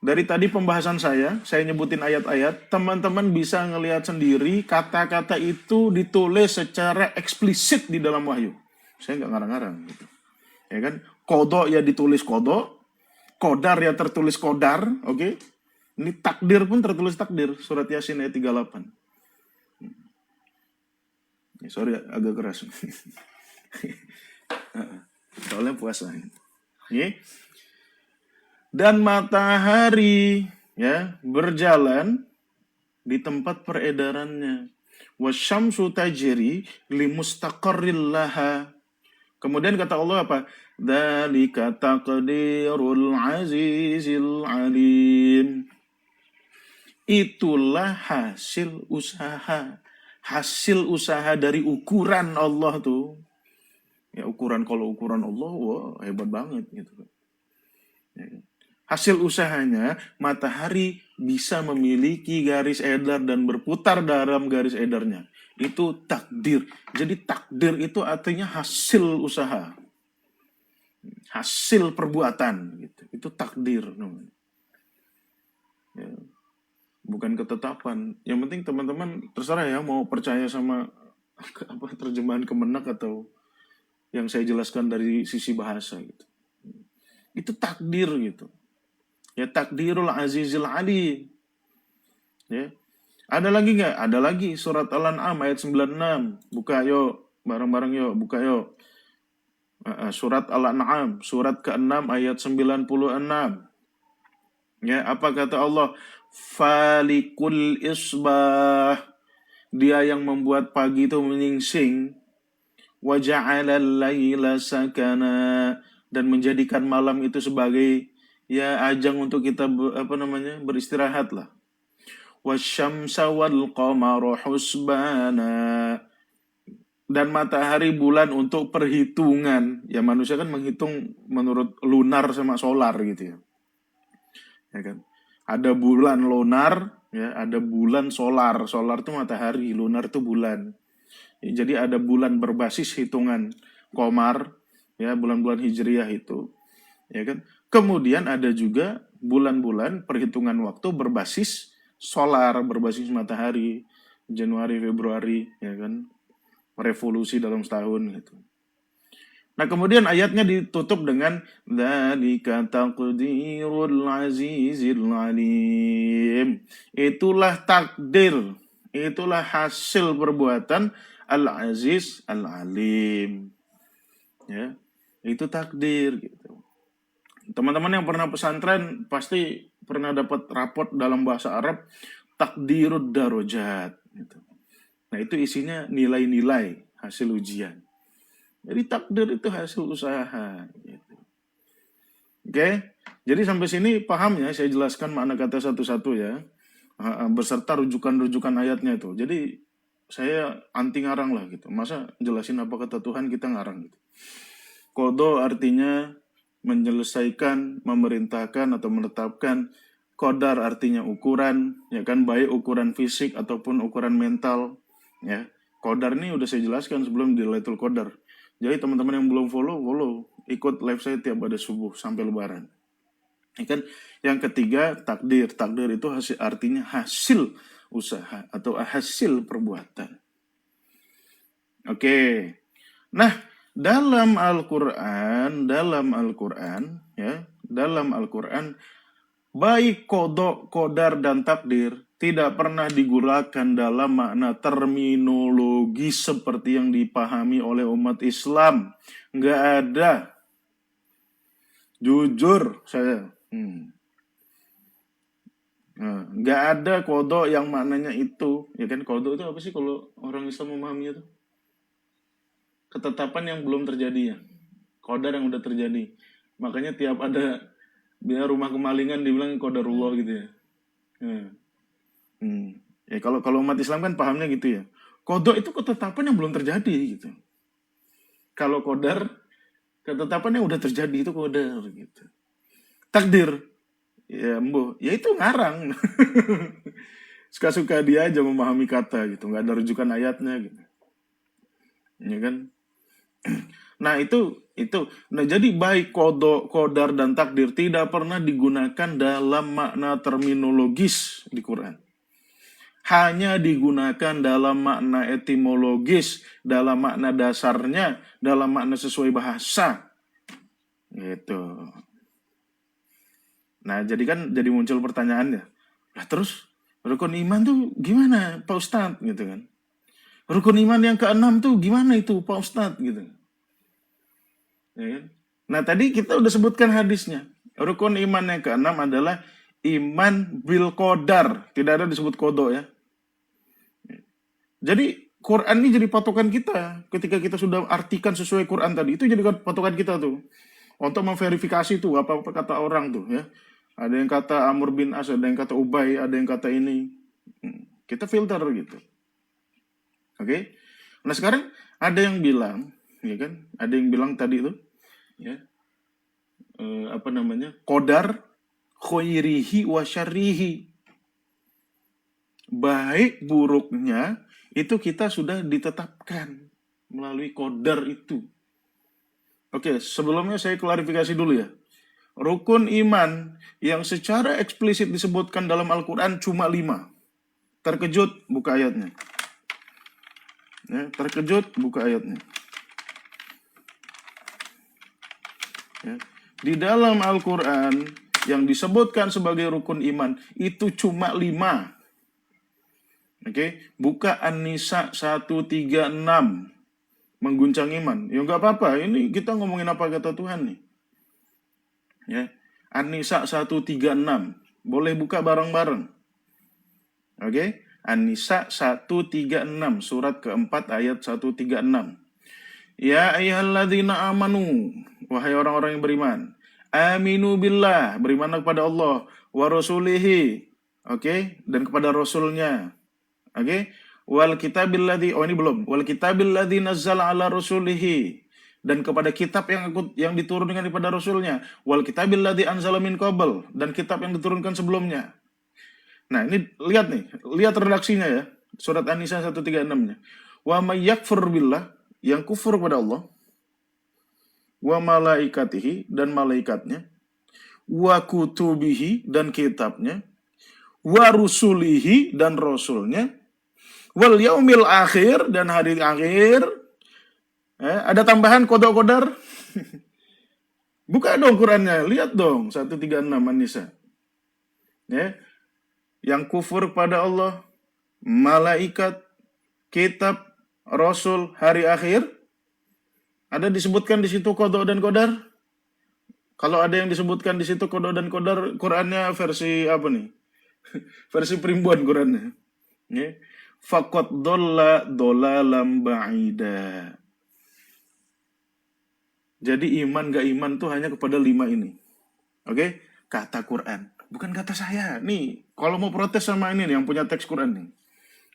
Dari tadi pembahasan saya nyebutin ayat-ayat, teman-teman bisa ngelihat sendiri kata-kata itu ditulis secara eksplisit di dalam wahyu. Saya nggak ngarang-ngarang gitu. Ya kan? Kodok ya ditulis kodok, kodar ya tertulis kodar, oke? Ini takdir pun tertulis takdir, surat Yasin ayat 38. Sorry agak keras. Soalnya puasa. Oke? Dan matahari, ya, berjalan di tempat peredarannya. Wasyamsu tajri limustaqarril laha. Kemudian kata Allah apa? Dzalika taqdirul azizil alim. Itulah hasil usaha. Hasil usaha dari ukuran Allah tuh. Ya, kalau ukuran Allah, wah, hebat banget gitu. Ya. Hasil usahanya, matahari bisa memiliki garis edar dan berputar dalam garis edarnya. Itu takdir. Jadi takdir itu artinya hasil usaha. Hasil perbuatan. Gitu. Itu takdir. Ya. Bukan ketetapan. Yang penting teman-teman terserah ya mau percaya sama terjemahan Kemenak atau yang saya jelaskan dari sisi bahasa gitu. Itu takdir gitu. Ya, takdirul azizil alim. Ya. Ada lagi nggak? Ada lagi surat Al-An'am ayat 96. Buka yuk, bareng-bareng yuk, buka yuk. Surat Al-An'am, surat ke-6 ayat 96. Ya, apa kata Allah? Falikul isbah. Dia yang membuat pagi itu menyingsing. Wa ja'alal laila sakana, dan menjadikan malam itu sebagai ya ajang untuk kita beristirahat lah. Wasyamsa wal qamara husbana, dan matahari bulan untuk perhitungan. Ya manusia kan menghitung menurut lunar sama solar gitu ya. Ya kan? Ada bulan lunar, ya, ada bulan solar. Solar itu matahari, lunar itu bulan. Jadi ada bulan berbasis hitungan Qamar, ya, bulan-bulan Hijriyah itu, ya kan. Kemudian ada juga bulan-bulan perhitungan waktu berbasis solar, berbasis matahari, Januari, Februari, ya kan, revolusi dalam setahun gitu. Nah, kemudian ayatnya ditutup dengan dzalika taqdirul azizil alim. Itulah takdir, itulah hasil perbuatan Al-Aziz Al-Alim. Ya, itu takdir gitu. Teman-teman yang pernah pesantren pasti pernah dapat raport dalam bahasa Arab takdirud darajat gitu. Nah, itu isinya nilai-nilai hasil ujian. Jadi takdir itu hasil usaha. Gitu. Oke, jadi sampai sini paham ya? Saya jelaskan makna kata satu-satu ya, beserta rujukan-rujukan ayatnya itu. Jadi saya anti ngarang lah gitu. Masa jelasin apa kata Tuhan kita ngarang gitu. Qadha artinya menyelesaikan, memerintahkan atau menetapkan. Qadar artinya ukuran, ya kan, baik ukuran fisik ataupun ukuran mental, ya. Qadar ini udah saya jelaskan sebelum di Lailatul Qadar. Jadi teman-teman yang belum follow, ikut live saya tiap pada subuh sampai lebaran. Ya kan? Yang ketiga, takdir. Takdir itu artinya hasil usaha atau hasil perbuatan. Oke. Nah, dalam Al-Qur'an, baik kodok, kodar, dan takdir tidak pernah digunakan dalam makna terminologi seperti yang dipahami oleh umat Islam. Nggak ada. Jujur saya. Nggak ada kodok yang maknanya itu. Ya kan, kodok itu apa sih kalau orang Islam memahaminya itu? Ketetapan yang belum terjadi ya. Kodar yang udah terjadi. Makanya tiap ada rumah kemalingan dibilang qadarullah gitu ya. Ya kalau umat Islam kan pahamnya gitu ya. Qadha itu ketetapan yang belum terjadi gitu. Kalau qadar ketetapan yang udah terjadi itu qadar gitu. Takdir ya ya itu ngarang. Suka-suka dia aja memahami kata gitu, nggak ada rujukan ayatnya gitu. Ya kan? Nah, itu. Nah, jadi baik qadar dan takdir tidak pernah digunakan dalam makna terminologis di Quran. Hanya digunakan dalam makna etimologis, dalam makna dasarnya, dalam makna sesuai bahasa. Gitu. Nah, jadi muncul pertanyaannya. Lah terus rukun iman tuh gimana, Pak Ustadz gitu kan? Rukun iman yang ke-6 tuh gimana itu, Pak Ustadz gitu. Ya kan? Nah, tadi kita udah sebutkan hadisnya. Rukun iman yang ke-6 adalah iman bil qadar. Tidak ada disebut qadha ya. Jadi Quran ini jadi patokan kita. Ketika kita sudah artikan sesuai Quran tadi, itu jadi patokan kita tuh. Untuk memverifikasi tuh apa kata orang tuh ya. Ada yang kata Amr bin As, ada yang kata Ubay, ada yang kata ini. Kita filter gitu. Oke. Nah, sekarang ada yang bilang, ya kan? Ada yang bilang tadi itu ya. Qadar khairihi wa syarrihi. Baik buruknya itu kita sudah ditetapkan melalui qadar itu. Oke, sebelumnya saya klarifikasi dulu ya. Rukun iman yang secara eksplisit disebutkan dalam Al-Quran cuma 5. Terkejut, buka ayatnya. Ya, terkejut, buka ayatnya. Ya. Di dalam Al-Quran yang disebutkan sebagai rukun iman itu cuma 5. Oke, buka An-Nisa 136. Mengguncang iman. Ya nggak apa-apa, ini kita ngomongin apa kata Tuhan nih. Ya. An-Nisa 136. Boleh buka bareng-bareng. Oke, An-Nisa 136, surat keempat ayat 136. Ya ayyuhalladzina amanu, wahai orang-orang yang beriman. Aminu billah, berimanlah kepada Allah, wa rasulihi, oke, dan kepada rasulnya. Oke, wal kitabil ladzi, ini belum. Wal kitabil ladzi nazzala ala rasulihi, dan kepada kitab yang diturunkan kepada rasulnya. Wal kitabil ladzi anzala min qabl, dan kitab yang diturunkan sebelumnya. Nah, ini lihat redaksinya ya. Surat An-Nisa 136-nya. Wa may yakfur billah, yang kufur kepada Allah. wa malaikatihi dan malaikatnya, wa kutubihi dan kitabnya, wa rusulihi dan rasulnya, wal yaumil akhir dan hari akhir. Ada tambahan kodok-kodar. Buka dong Qurannya, lihat dong 136 An-Nisa. Ya, yang kufur pada Allah, malaikat, kitab, rasul, hari akhir. Ada disebutkan di situ kodok dan kodar? Kalau ada yang disebutkan di situ kodok dan kodar, Qurannya versi apa nih? Versi primbon Qurannya. Ya. Faqad dolla dolalam ba'ida. Jadi iman gak iman tuh hanya kepada 5 ini. Oke? Kata Quran. Bukan kata saya. Nih, kalau mau protes sama ini nih, yang punya teks Quran nih.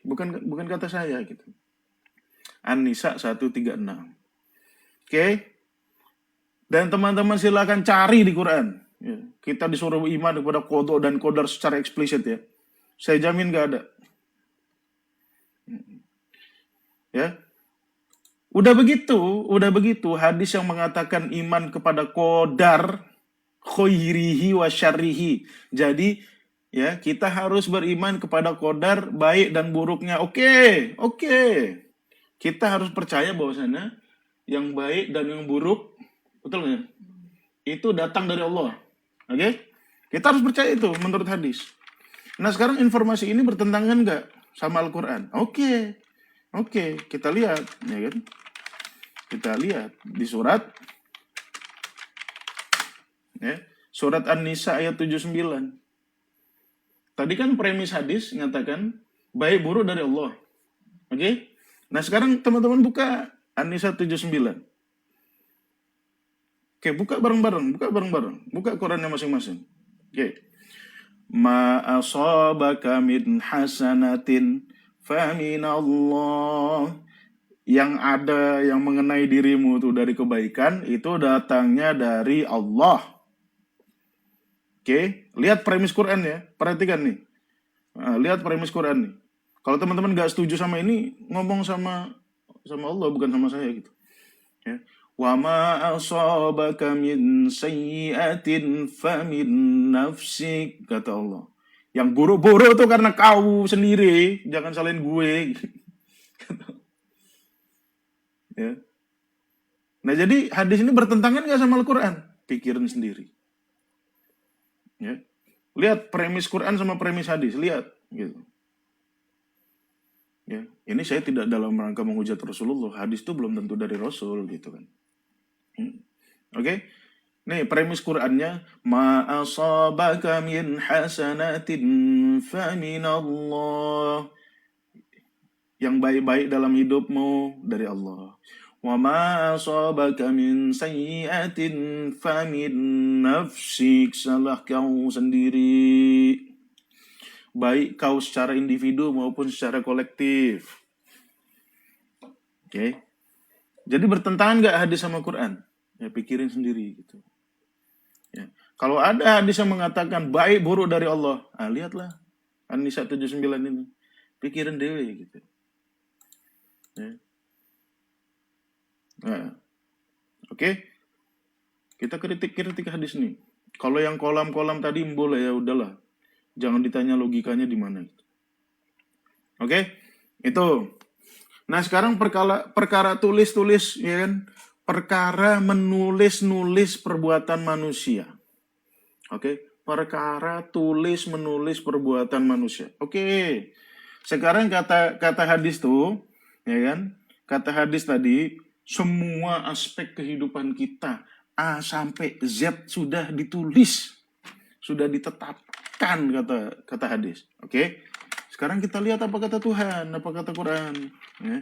Bukan kata saya gitu. An-Nisa 136. Oke? Dan teman-teman silakan cari di Quran. Ya, kita disuruh iman kepada kodok dan kodar secara eksplisit ya. Saya jamin gak ada. Ya. Udah begitu hadis yang mengatakan iman kepada kodar khairihi wa syarrihi. Jadi ya, kita harus beriman kepada kodar baik dan buruknya. Oke. Kita harus percaya bahwasanya yang baik dan yang buruk, betul nggak? Itu datang dari Allah. Oke? Kita harus percaya itu menurut hadis. Nah, sekarang informasi ini bertentangan nggak sama Al-Quran? Oke, kita lihat, ya kan? Kita lihat di surat surat An-Nisa ayat 79. Tadi kan premis hadis mengatakan baik buruk dari Allah. Oke? Nah, sekarang teman-teman buka An-Nisa 79. Oke, buka bareng-bareng. Buka Qurannya masing-masing. Oke. Ma asabaka min hasanatin faminallah. Yang ada yang mengenai dirimu tuh dari kebaikan itu datangnya dari Allah. Oke, lihat premis Quran ya. Perhatikan nih. Lihat premis Quran nih. Kalau teman-teman gak setuju sama ini, ngomong sama Allah, bukan sama saya gitu. Ya. Wa ma asabaka min sayyi'atin famin nafsik, kata Allah. Yang buruk-buruk tuh karena kau sendiri, jangan salahin gue. Ya. Nah, jadi hadis ini bertentangan gak sama Al-Quran? Pikirin sendiri. Ya. Lihat premis Quran sama premis hadis, lihat gitu. Ya, ini saya tidak dalam rangka menghujat Rasulullah. Hadis itu belum tentu dari Rasul gitu kan. Oke? Nih premis Qurannya, ma asabaka min hasanatin faminallah. Yang baik-baik dalam hidupmu dari Allah. Wa ma asabaka min sayyi'atin famin nafsik, salah kau sendiri. Baik kau secara individu maupun secara kolektif. Oke. Jadi bertentangan gak hadis sama Quran? Ya pikirin sendiri gitu. Ya. Kalau ada hadis yang mengatakan baik buruk dari Allah, lihatlah An-Nisa 79 ini. Pikirin dewe gitu. Ya. Nah, oke. Kita kritik hadis nih. Kalau yang kolam-kolam tadi boleh ya udahlah. Jangan ditanya logikanya di mana. Oke? Itu. Nah, sekarang perkara tulis-tulis ya kan? Perkara menulis-nulis perbuatan manusia. Oke? Perkara tulis-menulis perbuatan manusia. Oke. Sekarang kata hadis tuh, ya kan? Kata hadis tadi, semua aspek kehidupan kita A sampai Z sudah ditulis, sudah ditetapkan kata hadis. Oke. Sekarang kita lihat apa kata Tuhan, apa kata Quran. Ya.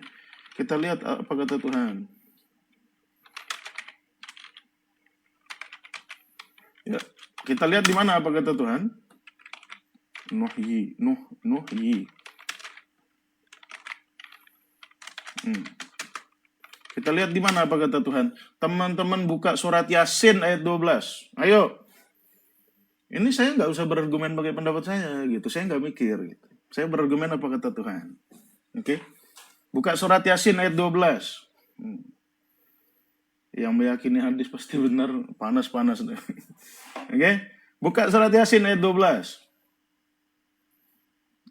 Kita lihat apa kata Tuhan. Ya. Kita lihat di mana apa kata Tuhan. Nuhyi. Kita lihat di mana apa kata Tuhan. Teman-teman buka surat Yasin ayat 12. Ayo. Ini saya nggak usah berargumen pakai pendapat saya gitu. Saya nggak mikir gitu. Saya berargumen apa kata Tuhan. Oke. Buka surat Yasin ayat 12. Yang meyakini hadis pasti benar, panas-panas. Oke? Buka surat Yasin ayat 12.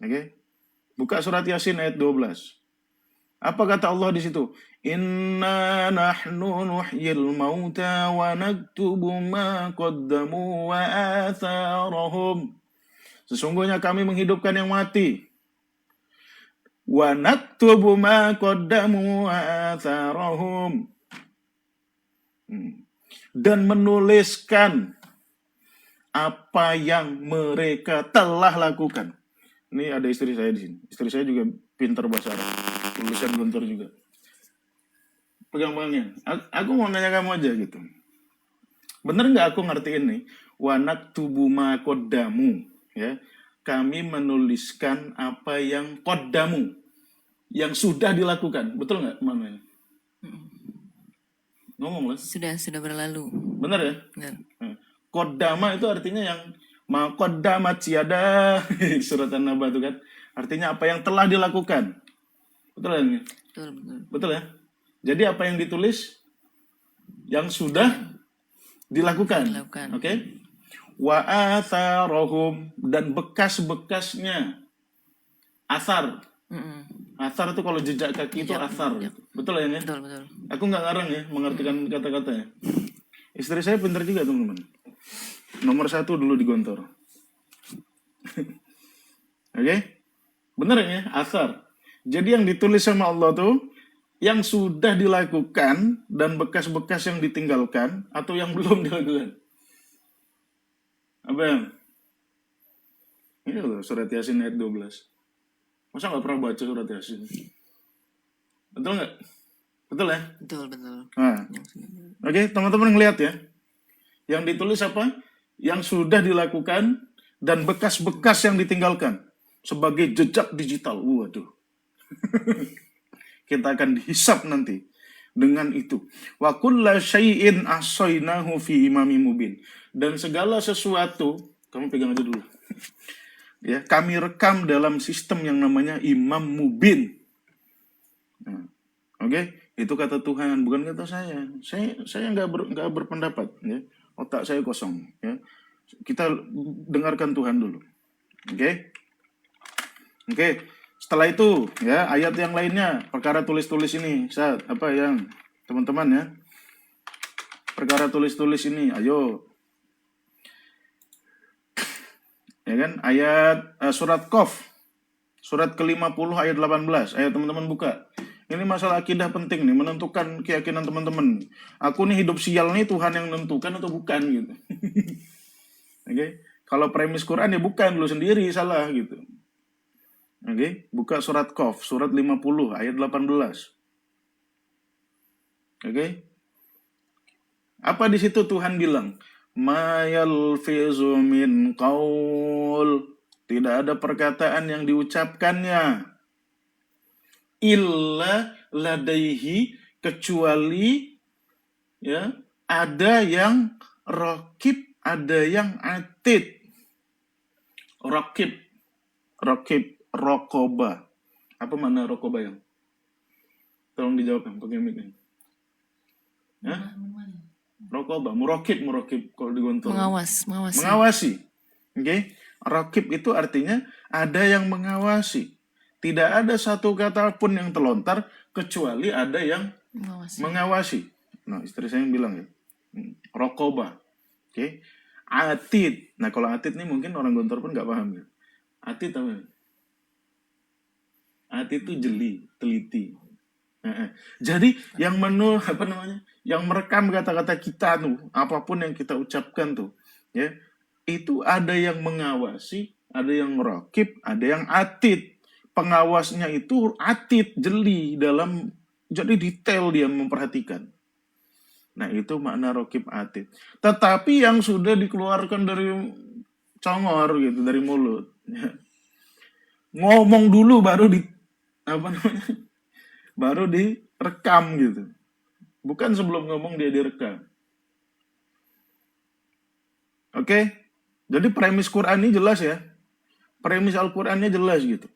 Oke? Buka surat Yasin ayat 12. Apa kata Allah di situ? Inna nahnu nuhyil mauta wa naktubu ma qaddamu wa atharahum. Sesungguhnya kami menghidupkan yang mati. Wa naktubu ma qaddamu wa atharahum. Dan menuliskan apa yang mereka telah lakukan. Ini ada istri saya di sini. Istri saya juga pintar bahasa Arab. Tulisan Gontor juga. Pegang-pegangnya. Aku mau nanya kamu aja gitu. Bener nggak aku ngertiin nih? Wanak tubuh ma kodamu. Ya. Kami menuliskan apa yang kodamu. Yang sudah dilakukan. Betul nggak maknanya? Ngomong lah. Sudah berlalu. Bener ya? Benar. Kodama itu artinya yang ma kodamat siada. Surat An-Naba itu kan. Artinya apa yang telah dilakukan. Betul kan? Betul. Betul ya? Jadi apa yang ditulis yang sudah dilakukan. Oke? Wa atharahum, dan bekas-bekasnya. Asar. Asar itu kalau jejak kaki itu asar. Betul ya? Betul. Aku nggak ngarang ya mengartikan kata-katanya. Istri saya pintar juga teman-teman. Nomor 1 dulu di Gontor. Oke? Bener ya? Asar. Jadi yang ditulis sama Allah tuh yang sudah dilakukan dan bekas-bekas yang ditinggalkan atau yang belum dilakukan. Apa yang? Ini loh, surat Yasin ayat 12. Masa nggak pernah baca surat Yasin? Betul nggak? Betul ya? Betul. Nah. Oke, teman-teman ngeliat ya. Yang ditulis apa? Yang sudah dilakukan dan bekas-bekas yang ditinggalkan sebagai jejak digital. Waduh. Kita akan dihisap nanti dengan itu. Wa kulla syai'in ahsaynahu fi imamin mubin. Dan segala sesuatu, kamu pegang aja dulu. Ya, kami rekam dalam sistem yang namanya imam mubin. Nah, oke? Itu kata Tuhan, bukan kata saya. Saya nggak berpendapat, ya. Otak saya kosong, ya. Kita dengarkan Tuhan dulu. Oke? Setelah itu, ya, ayat yang lainnya, perkara tulis-tulis ini, apa yang teman-teman ya, perkara tulis-tulis ini, ayo, ya kan, ayat surat Qaf, surat ke-50 ayat 18, ayo teman-teman buka. Ini masalah akidah penting nih, menentukan keyakinan teman-teman. Aku nih hidup sial nih, Tuhan yang menentukan atau bukan gitu. Oke, kalau premis Quran ya bukan, lu sendiri salah gitu. Oke, buka surat Qaf, surat 50 ayat 18. Oke. Apa di situ Tuhan bilang? Ma yalfizu min qaul. Tidak ada perkataan yang diucapkannya. Illa ladaihi, kecuali ya, ada yang raqib, ada yang atid. Raqib, rokoba. Apa makna rokoba yang? Tolong dijawab yang pakai mic ini. Rokoba, murokib kalau di Gontor. Mengawasi. Oke. Raqib itu artinya ada yang mengawasi. Tidak ada satu kata pun yang terlontar kecuali ada yang mengawasi. Nah, istri saya yang bilang ya. Rokoba. Oke. Atid. Nah, kalau atid nih mungkin orang Gontor pun nggak paham ya. Atid apa? Atid itu jeli, teliti. Jadi yang yang merekam kata-kata kita tuh, apapun yang kita ucapkan tuh, ya, itu ada yang mengawasi, ada yang raqib, ada yang atid. Pengawasnya itu atid, jeli dalam, jadi detail dia memperhatikan. Nah, itu makna raqib atid. Tetapi yang sudah dikeluarkan dari congor gitu, dari mulut, ya. Ngomong dulu baru baru direkam gitu. Bukan sebelum ngomong dia direkam. Oke? Jadi premis Quran ini jelas ya. Premis Al-Qurannya jelas gitu.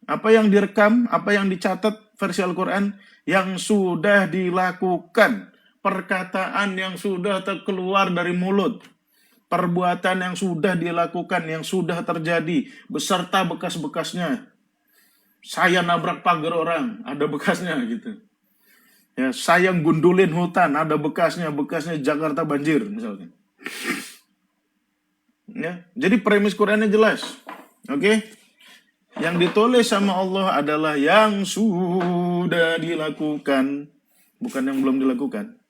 Apa yang direkam, apa yang dicatat versi Al-Quran yang sudah dilakukan. perkataan yang sudah keluar dari mulut, perbuatan yang sudah dilakukan, yang sudah terjadi, beserta bekas-bekasnya. Saya nabrak pagar orang, ada bekasnya gitu. Ya, saya gundulin hutan, ada bekasnya Jakarta banjir misalnya. Ya, jadi premis Qurannya jelas. Oke? Yang ditulis sama Allah adalah yang sudah dilakukan, bukan yang belum dilakukan.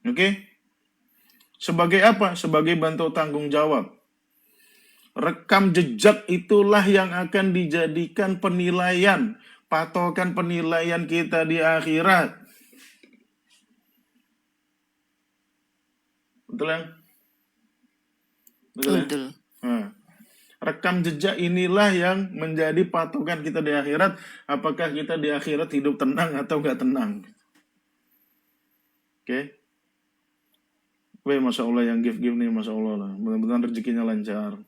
Oke? Sebagai apa? Sebagai bentuk tanggung jawab. Rekam jejak itulah yang akan dijadikan penilaian, patokan penilaian kita di akhirat. Betul ya? Betul ya? Betul. Nah, rekam jejak inilah yang menjadi patokan kita di akhirat. Apakah kita di akhirat hidup tenang atau nggak tenang? Oke? Weh, Masya Allah yang give nih, Masya Allah lah. Benar-benar rezekinya lancar.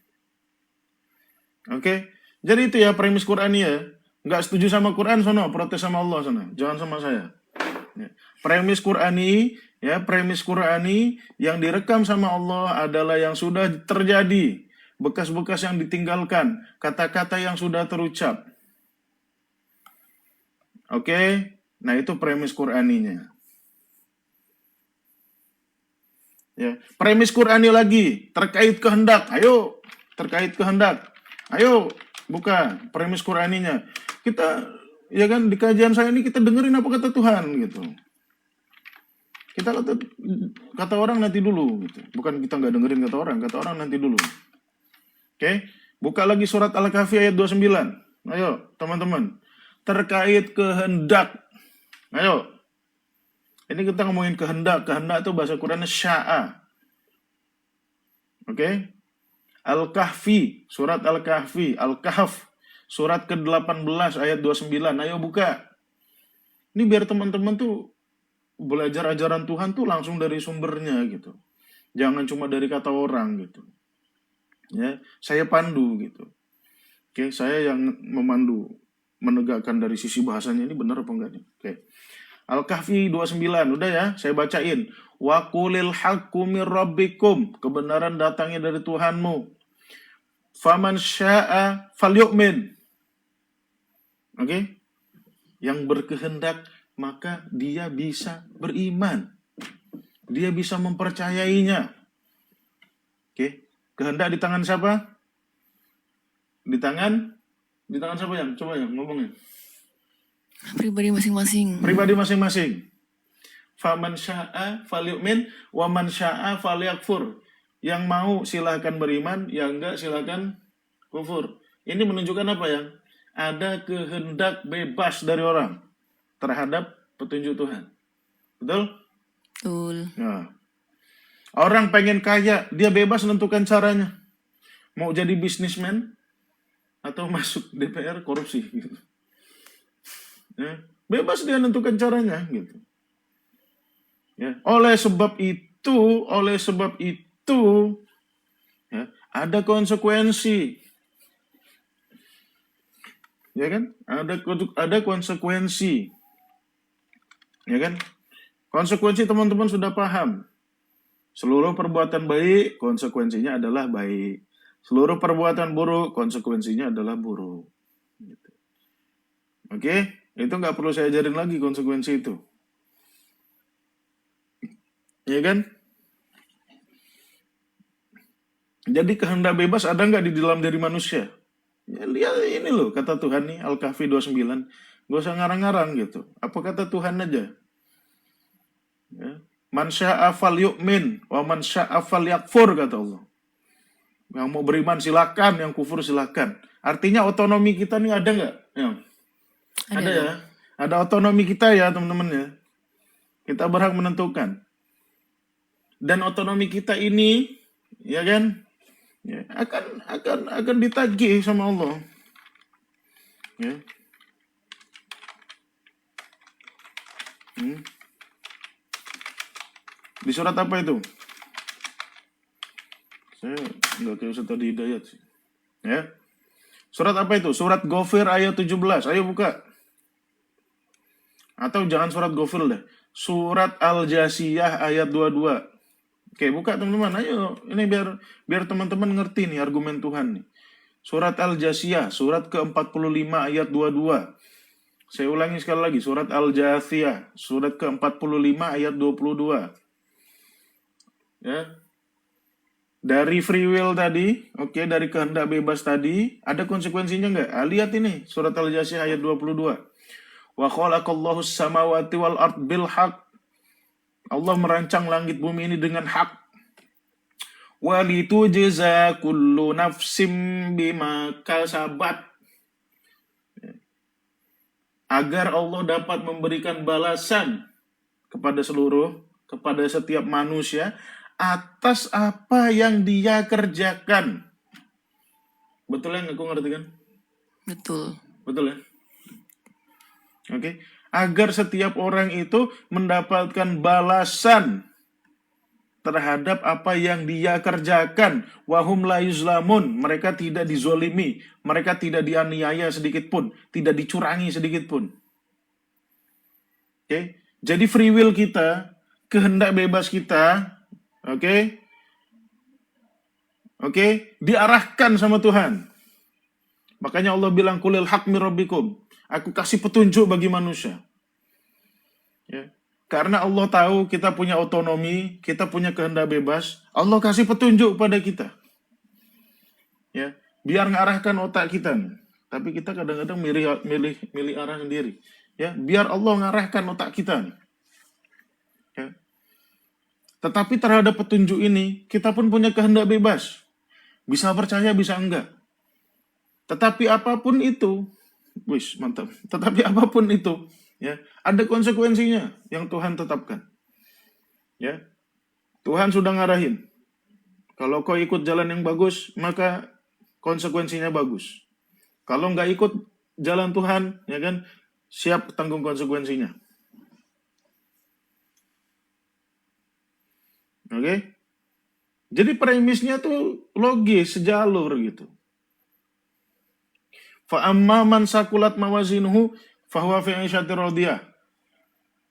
Oke? Jadi itu ya premis Qur'ani ya. Nggak setuju sama Quran, sono. Protes sama Allah, sono. Jangan sama saya. Ya. Premis Qur'ani, ya, premis Qur'ani yang direkam sama Allah adalah yang sudah terjadi. Bekas-bekas yang ditinggalkan, kata-kata yang sudah terucap. Oke, nah itu premis Qur'aninya. Ya, premis Qur'ani lagi terkait kehendak. Ayo, terkait kehendak. Ayo, buka premis Qur'aninya. Kita, ya kan, di kajian saya ini kita dengerin apa kata Tuhan gitu. Kita kata orang nanti dulu gitu. Bukan kita nggak dengerin kata orang nanti dulu. Oke, buka lagi surat Al-Kahfi ayat 29. Ayo, teman-teman. Terkait kehendak. Ayo. Ini kita ngomongin kehendak. Kehendak itu bahasa Qurannya sya'a. Oke. Al-Kahfi, surat Al-Kahfi, Al-Kahf, surat ke-18 ayat 29. Ayo buka. Ini biar teman-teman tuh belajar ajaran Tuhan tuh langsung dari sumbernya gitu. Jangan cuma dari kata orang gitu. Ya, saya pandu gitu. Oke, saya yang memandu, menegakkan dari sisi bahasanya ini benar apa enggak nih? Oke. Al-Kahfi 29, udah ya, saya bacain. Wa qulil haqqu mir rabbikum, kebenaran datangnya dari Tuhanmu. Faman syaa falyu'min. Oke? Yang berkehendak maka dia bisa beriman. Dia bisa mempercayainya. Oke? Kehendak di tangan siapa? Di tangan siapa yang? Coba yang ngomongin. Pribadi masing-masing. Pribadi masing-masing. Faman syaa falyu'min wa man syaa falyakfur. Yang mau silahkan beriman, yang enggak silahkan kufur. Ini menunjukkan apa ya? Ada kehendak bebas dari orang terhadap petunjuk Tuhan. Betul? Betul. Nah, orang pengen kaya, dia bebas menentukan caranya. Mau jadi bisnismen atau masuk DPR korupsi gitu. Ya, bebas dia menentukan caranya gitu. Ya, oleh sebab itu ya, ada konsekuensi. Ya kan? Ada konsekuensi. Ya kan? Konsekuensi teman-teman sudah paham. Seluruh perbuatan baik, konsekuensinya adalah baik. Seluruh perbuatan buruk, konsekuensinya adalah buruk. Gitu. Oke? Itu nggak perlu saya ajarin lagi konsekuensi itu. Ya kan? Jadi kehendak bebas ada nggak di dalam diri manusia? Ya, lihat ini loh, kata Tuhan nih, Al-Kahfi 29. Gak usah ngarang-ngarang gitu. Apa kata Tuhan aja? Ya. Man syaa falyu'min wa man syaa falyakfur, kata Allah. Yang mau beriman silakan, yang kufur silakan. Artinya otonomi kita nih ada nggak? Ya. Ada ya. Ada otonomi kita ya teman-teman ya. Kita berhak menentukan. Dan otonomi kita ini, ya kan, ya, akan ditagih sama Allah. Ya. Di surat apa itu? Saya nggak kayak Ustaz tadi Hidayat sih. Ya. Surat apa itu? Surat Ghafir ayat 17. Ayo buka. Atau jangan surat Ghafir dah. Surat Al-Jasiyah ayat 22. Oke, buka teman-teman. Ayo, ini biar teman-teman ngerti nih argumen Tuhan nih. Surat Al-Jasiyah, surat ke-45 ayat 22. Saya ulangi sekali lagi, surat Al-Jasiyah, surat ke-45 ayat 22. Ya. Dari free will tadi, oke, dari kehendak bebas tadi, ada konsekuensinya nggak? Lihat ini, surat Al-Jasiyah ayat 22. Wa khalaqallahu samawati wal ard bil haq. Allah merancang langit bumi ini dengan hak. Wa litujza kullu nafsim bima kasabat. Agar Allah dapat memberikan balasan kepada setiap manusia atas apa yang dia kerjakan. Betul yang aku ngerti kan? Betul. Betul ya? Oke. Agar setiap orang itu mendapatkan balasan terhadap apa yang dia kerjakan. Wahum la yuzlamun. Mereka tidak dizolimi. Mereka tidak dianiaya sedikit pun. Tidak dicurangi sedikit pun. Oke. Jadi free will kita, kehendak bebas kita, oke, diarahkan sama Tuhan. Makanya Allah bilang, kulil haq mir rabbikum. Aku kasih petunjuk bagi manusia. Ya. Karena Allah tahu kita punya otonomi, kita punya kehendak bebas, Allah kasih petunjuk pada kita. Ya, biar ngarahkan otak kita. Tapi kita kadang-kadang milih arah sendiri. Ya, biar Allah ngarahkan otak kita. Ya. Tetapi terhadap petunjuk ini, kita pun punya kehendak bebas. Bisa percaya, bisa enggak. Tetapi apapun itu, mantap. Tetapi apapun itu, ya, ada konsekuensinya yang Tuhan tetapkan. Ya. Tuhan sudah ngarahin. Kalau kau ikut jalan yang bagus, maka konsekuensinya bagus. Kalau nggak ikut jalan Tuhan, ya kan, siap tanggung konsekuensinya. Oke? Jadi premisnya tuh logis, sejalur gitu. Fa amma man sakulat mawazinuhu fahuwa fi 'ishatir radiyah.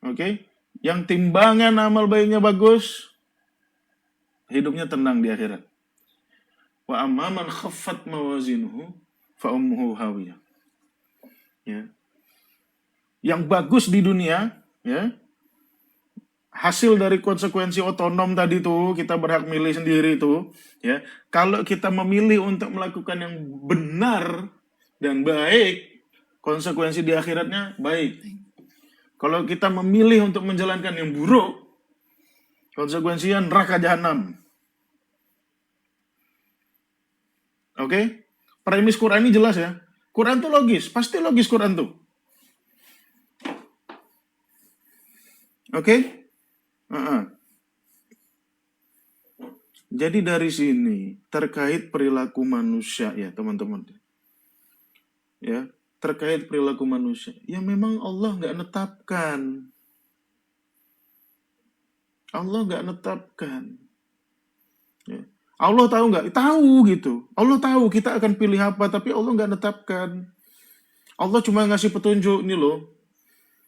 Oke? Yang timbangan amal baiknya bagus, hidupnya tenang di akhirat. Wa amma man khaffat mawazinuhu fa ummuhu hawiyah. Ya. Yang bagus di dunia, ya. Hasil dari konsekuensi otonom tadi tuh, kita berhak milih sendiri tuh, ya. Kalau kita memilih untuk melakukan yang benar dan baik, konsekuensi di akhiratnya baik. Kalau kita memilih untuk menjalankan yang buruk, konsekuensinya neraka jahanam. Oke? Premis Quran ini jelas ya. Quran tuh logis, pasti logis Quran tuh. Oke? Jadi dari sini terkait perilaku manusia ya teman-teman. Ya, terkait perilaku manusia. Ya memang Allah nggak netapkan. Allah nggak netapkan. Ya. Allah tahu nggak? Tahu gitu. Allah tahu kita akan pilih apa, tapi Allah nggak netapkan. Allah cuma ngasih petunjuk nih loh.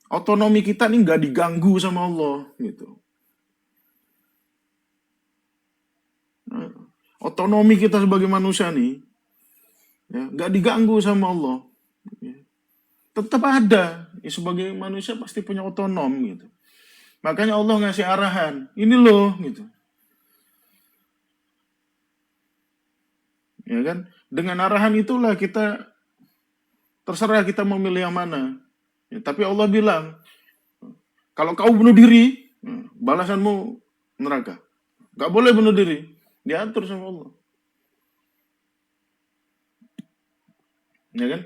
Otonomi kita nih nggak diganggu sama Allah gitu. Nah, otonomi kita sebagai manusia nih, ya, nggak diganggu sama Allah. Ya. Tetap ada. Ya, sebagai manusia pasti punya otonom gitu. Makanya Allah ngasih arahan. Ini loh gitu. Ya kan? Dengan arahan itulah kita terserah kita mau milih yang mana. Ya, tapi Allah bilang, kalau kau bunuh diri, balasanmu neraka. Gak boleh bunuh diri. Diatur sama Allah. Ya kan?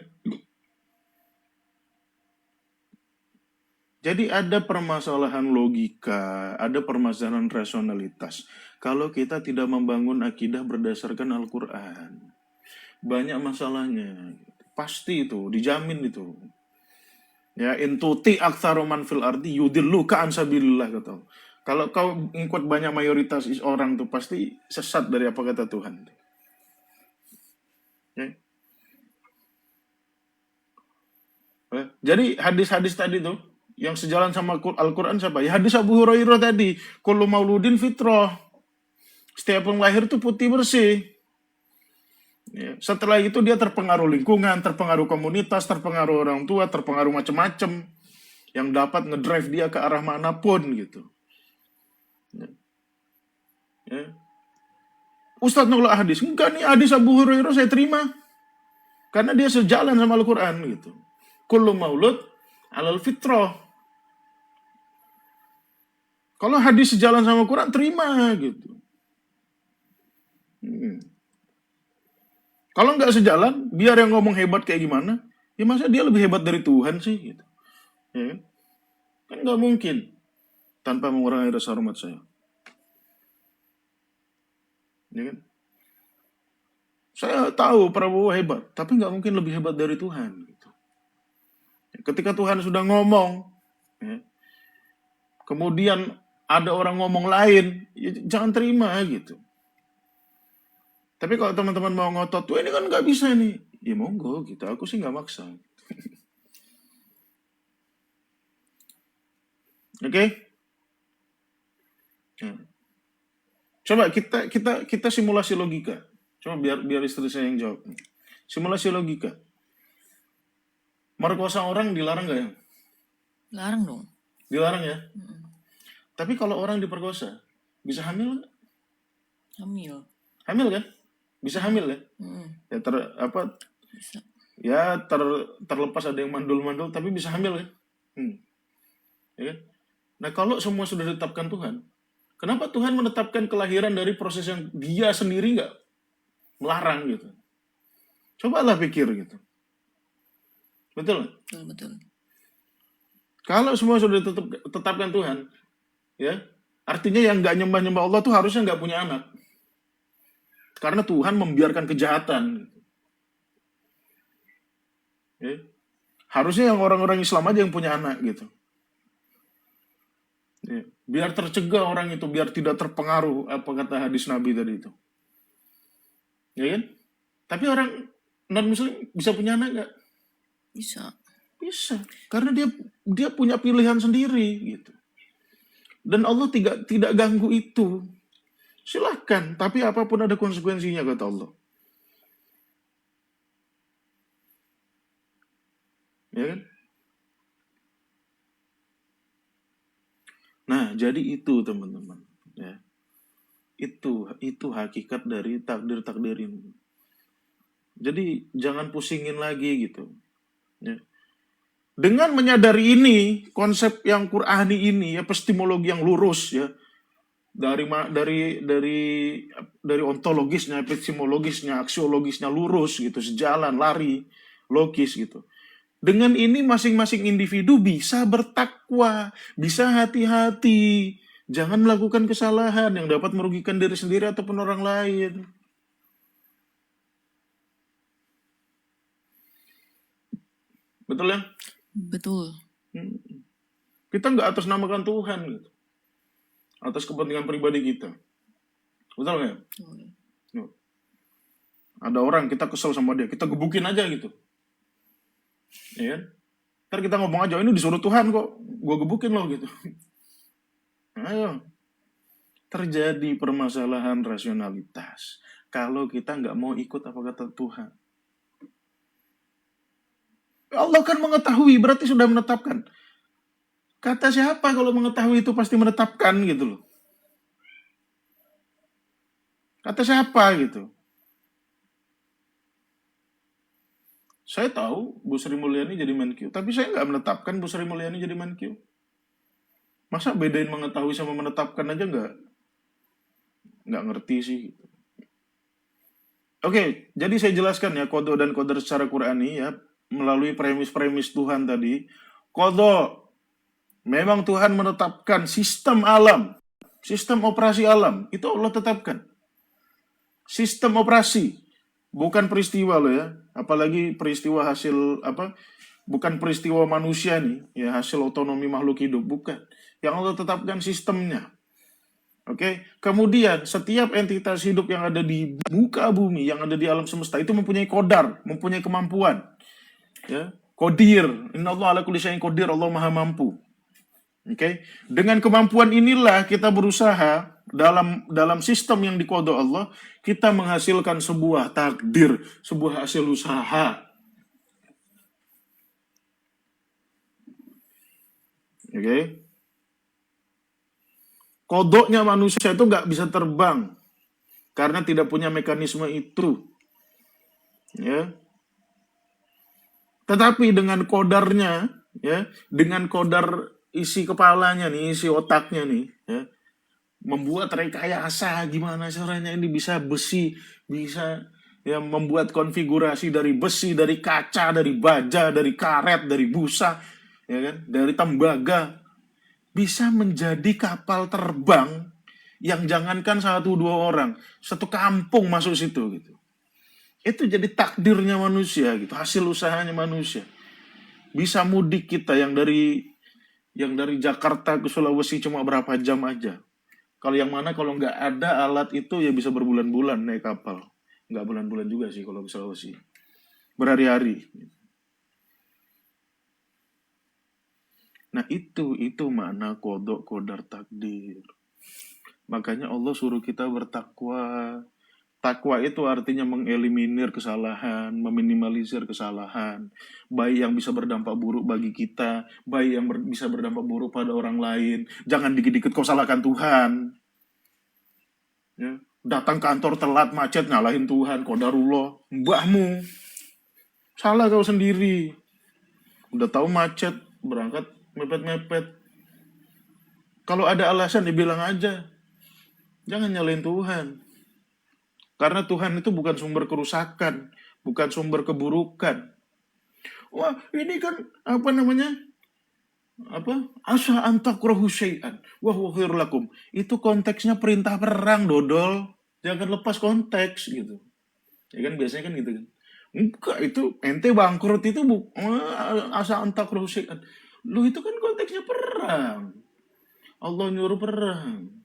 Jadi ada permasalahan logika, ada permasalahan rasionalitas. Kalau kita tidak membangun akidah berdasarkan Al-Quran, banyak masalahnya. Pasti itu, dijamin itu. Ya, intuti aktsaru man fil ardi yudilluka an sabilillah kata. Kalau kau ikut banyak mayoritas orang tuh pasti sesat dari apa kata Tuhan. Ya. Jadi hadis-hadis tadi tuh Yang sejalan sama Al-Quran siapa? Ya hadis Abu Hurairah tadi. Kullu mauludin fitrah. Setiap yang lahir itu putih bersih. Ya. Setelah itu dia terpengaruh lingkungan, terpengaruh komunitas, terpengaruh orang tua, terpengaruh macam-macam yang dapat ngedrive dia ke arah manapun gitu. Ya. Ustadz nolak hadis. Enggak nih, hadis Abu Hurairah saya terima. Karena dia sejalan sama Al-Quran gitu. Kullu maulud alal fitrah. Kalau hadis sejalan sama Al-Quran, terima gitu. Kalau nggak sejalan, biar yang ngomong hebat kayak gimana, ya masa dia lebih hebat dari Tuhan sih? Gitu. Ya kan? Kan nggak mungkin tanpa mengurangi rasa hormat saya. Ya kan? Saya tahu Prabowo hebat, tapi nggak mungkin lebih hebat dari Tuhan. Gitu. Ketika Tuhan sudah ngomong, ya, kemudian ada orang ngomong lain, ya jangan terima gitu. Tapi kalau teman-teman mau ngotot, tuh ini kan nggak bisa nih, ya monggo gitu. Aku sih nggak maksa. Oke? Ya. Coba kita simulasi logika. Coba biar istri saya yang jawab. Simulasi logika. Merkosa orang dilarang nggak ya? Larang dong. Dilarang ya. Tapi kalau orang diperkosa, bisa hamil nggak? Hamil. Hamil kan? Bisa hamil ya? Ya Bisa. Ya terlepas ada yang mandul-mandul, tapi bisa hamil ya? Ya kan? Nah kalau semua sudah ditetapkan Tuhan, kenapa Tuhan menetapkan kelahiran dari proses yang dia sendiri nggak melarang gitu? Cobalah pikir gitu. Betul nggak? Betul. Kalau semua sudah ditetapkan Tuhan, ya artinya yang nggak nyembah-nyembah Allah tuh harusnya nggak punya anak. Karena Tuhan membiarkan kejahatan. Ya. Harusnya yang orang-orang Islam aja yang punya anak gitu. Ya. Biar tercegah orang itu, biar tidak terpengaruh apa kata hadis Nabi tadi itu. Ya kan? Tapi orang non-Muslim bisa punya anak nggak? Bisa. Bisa. Karena dia punya pilihan sendiri gitu. Dan Allah tidak ganggu itu. Silahkan, tapi apapun ada konsekuensinya kata Allah. Ya kan? Nah, jadi itu teman-teman. Ya. Itu hakikat dari takdir ini. Jadi jangan pusingin lagi gitu. Ya. Dengan menyadari ini, konsep yang Qur'ani ini, ya epistemologi yang lurus ya, dari ontologisnya, epistemologisnya, aksiologisnya lurus gitu, sejalan, lari, logis gitu. Dengan ini masing-masing individu bisa bertakwa, bisa hati-hati, jangan melakukan kesalahan yang dapat merugikan diri sendiri ataupun orang lain. Betul ya? Betul. Kita nggak atas namakan Tuhan gitu, atas kepentingan pribadi kita. Betul nggak? Ada orang kita kesel sama dia, kita gebukin aja gitu. Ya kan? Ntar kita ngomong aja, ini disuruh Tuhan kok, gue gebukin loh gitu. Ayo. Terjadi permasalahan rasionalitas kalau kita nggak mau ikut apa kata Tuhan. Allah kan mengetahui, berarti sudah menetapkan. Kata siapa kalau mengetahui itu pasti menetapkan gitu loh. Kata siapa gitu. Saya tahu Bu Sri Mulyani jadi Menkyu, tapi saya nggak menetapkan Bu Sri Mulyani jadi Menkyu. Masa bedain mengetahui sama menetapkan aja nggak ngerti sih. Oke, jadi saya jelaskan ya qadha dan qadar secara Qur'ani ya, melalui premis-premis Tuhan tadi. Qadha, memang Tuhan menetapkan sistem alam, sistem operasi alam, itu Allah tetapkan. Sistem operasi, bukan peristiwa loh ya, apalagi peristiwa hasil bukan peristiwa manusia nih, ya hasil otonomi makhluk hidup, bukan. Yang Allah tetapkan sistemnya. Oke, kemudian setiap entitas hidup yang ada di muka bumi, yang ada di alam semesta itu mempunyai qadar, mempunyai kemampuan. Ya, Qadir. Innallaha ala kulli syai'in qadir. Allah Maha mampu. Oke. Dengan kemampuan inilah kita berusaha dalam sistem yang dikodok Allah, kita menghasilkan sebuah takdir, sebuah hasil usaha. Oke. Kodoknya manusia itu nggak bisa terbang karena tidak punya mekanisme itu. Ya. Tetapi dengan kodarnya, ya, dengan kodar isi kepalanya nih, isi otaknya nih, ya, membuat rekayasa gimana caranya ini bisa besi, bisa ya membuat konfigurasi dari besi, dari kaca, dari baja, dari karet, dari busa, ya kan, dari tembaga, bisa menjadi kapal terbang yang jangankan 1-2 orang, satu kampung masuk situ gitu. Itu jadi takdirnya manusia gitu, hasil usahanya manusia. Bisa mudik kita yang dari Jakarta ke Sulawesi cuma berapa jam aja. Kalau yang mana kalau nggak ada alat itu ya bisa berbulan-bulan naik kapal. Nggak bulan-bulan juga sih kalau ke Sulawesi. Berhari-hari. Nah itu makna kodok kodar takdir. Makanya Allah suruh kita bertakwa. Takwa itu artinya mengeliminir kesalahan, meminimalisir kesalahan, baik yang bisa berdampak buruk bagi kita, baik yang bisa berdampak buruk pada orang lain. Jangan dikit-dikit kau salahkan Tuhan. Ya. Datang kantor telat, macet, nyalahin Tuhan, qadarullah, mbahmu. Salah kau sendiri. Udah tahu macet, berangkat mepet-mepet. Kalau ada alasan dibilang aja. Jangan nyalahin Tuhan. Karena Tuhan itu bukan sumber kerusakan, bukan sumber keburukan. Wah, ini kan asa antakrahu syai'an wa huwa khairul lakum. Itu konteksnya perintah perang, dodol. Jangan lepas konteks gitu. Ya kan biasanya kan gitu kan. Enggak, itu ente bangkrut itu asa antakrahu syai'an. Lu itu kan konteksnya perang. Allah nyuruh perang.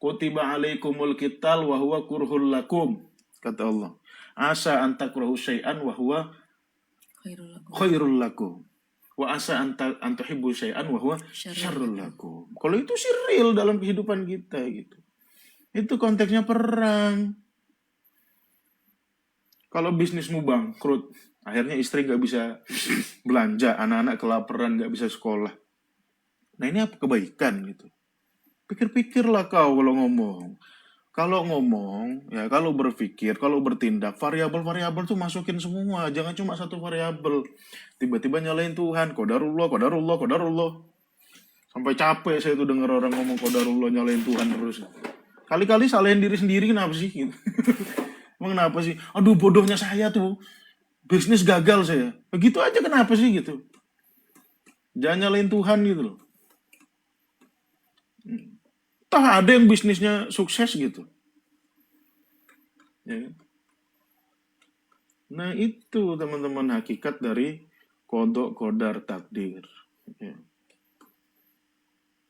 Kutiba alaikumul qital wa huwa kurhul lakum, kata Allah. Asa an takrahu syai'an wa huwa khairul lakum. Wa asa an tuhibbu syai'an wa huwa syarrul lakum. Kalau itu sih real dalam kehidupan kita gitu. Itu konteksnya perang. Kalau bisnismu bangkrut, akhirnya istri nggak bisa belanja, anak-anak kelaparan nggak bisa sekolah. Nah ini apa kebaikan gitu? Pikir-pikirlah kau kalau ngomong. Kalau ngomong, ya kalau berpikir, kalau bertindak, variabel-variabel tuh masukin semua. Jangan cuma satu variabel. Tiba-tiba nyalain Tuhan. Qadarullah, qadarullah, qadarullah. Sampai capek saya tuh denger orang ngomong qadarullah, nyalain Tuhan terus. Kali-kali salahin diri sendiri kenapa sih? Gitu. Emang kenapa sih? Aduh bodohnya saya tuh. Bisnis gagal saya. Begitu aja kenapa sih gitu? Jangan nyalain Tuhan gitu loh. Toh ada yang bisnisnya sukses gitu. Ya. Nah itu teman-teman hakikat dari kodok kodar takdir. Ya.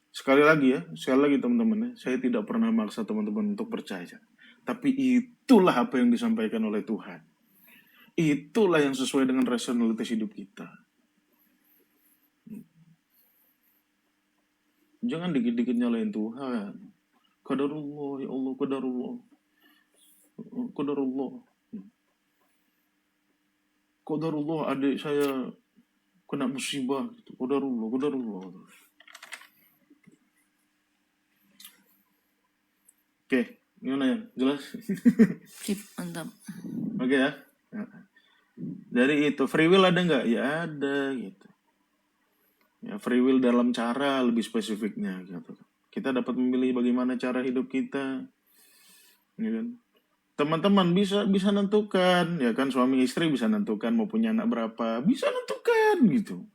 Sekali lagi teman-teman, saya tidak pernah maksa teman-teman untuk percaya. Tapi itulah apa yang disampaikan oleh Tuhan. Itulah yang sesuai dengan rasionalitas hidup kita. Jangan dikit-dikit nyalain Tuhan. Qadarullah, ya Allah, qadarullah. Qadarullah. Qadarullah, adik saya kena musibah. Qadarullah, qadarullah. Oke, gimana ya? Jelas? Sip, mantap. Oke ya. Dari itu, free will ada nggak? Ya ada gitu. Ya, free will dalam cara lebih spesifiknya gitu. Kita dapat memilih bagaimana cara hidup kita. Ya kan? Teman-teman bisa nentukan, ya kan, suami istri bisa nentukan mau punya anak berapa, bisa nentukan gitu.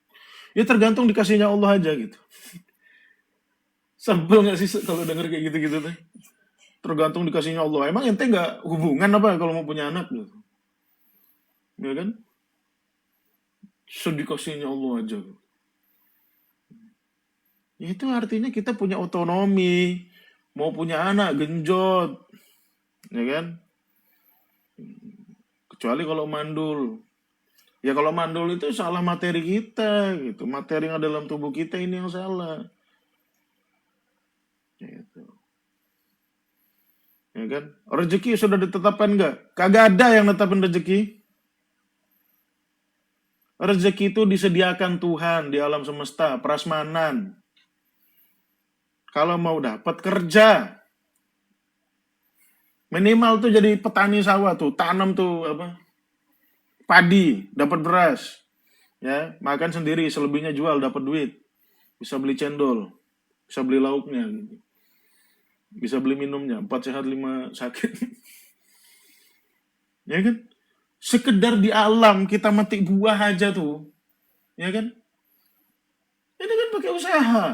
Ya tergantung dikasihnya Allah aja gitu. Sampel nggak sih kalau denger kayak gitu-gitu tuh? Tergantung dikasihnya Allah. Emang ente nggak hubungan apa kalau mau punya anak gitu? Ya kan? Sedikasihnya Allah aja. Ya itu artinya kita punya otonomi. Mau punya anak genjot. Ya kan? Kecuali kalau mandul. Ya kalau mandul itu salah materi kita gitu. Materi yang ada dalam tubuh kita ini yang salah. Gitu. Ya kan? Rezeki sudah ditetapkan nggak? Kagak ada yang netapin rezeki. Rezeki itu disediakan Tuhan di alam semesta, prasmanan. Kalau mau dapat kerja, minimal tuh jadi petani sawah tuh, tanam tuh apa? Padi, dapat beras. Ya, makan sendiri, selebihnya jual dapat duit. Bisa beli cendol, bisa beli lauknya gitu. Bisa beli minumnya, 4 sehat 5 sakit. Ya kan? Sekedar di alam kita metik buah aja tuh. Ya kan? Ini kan pakai usaha.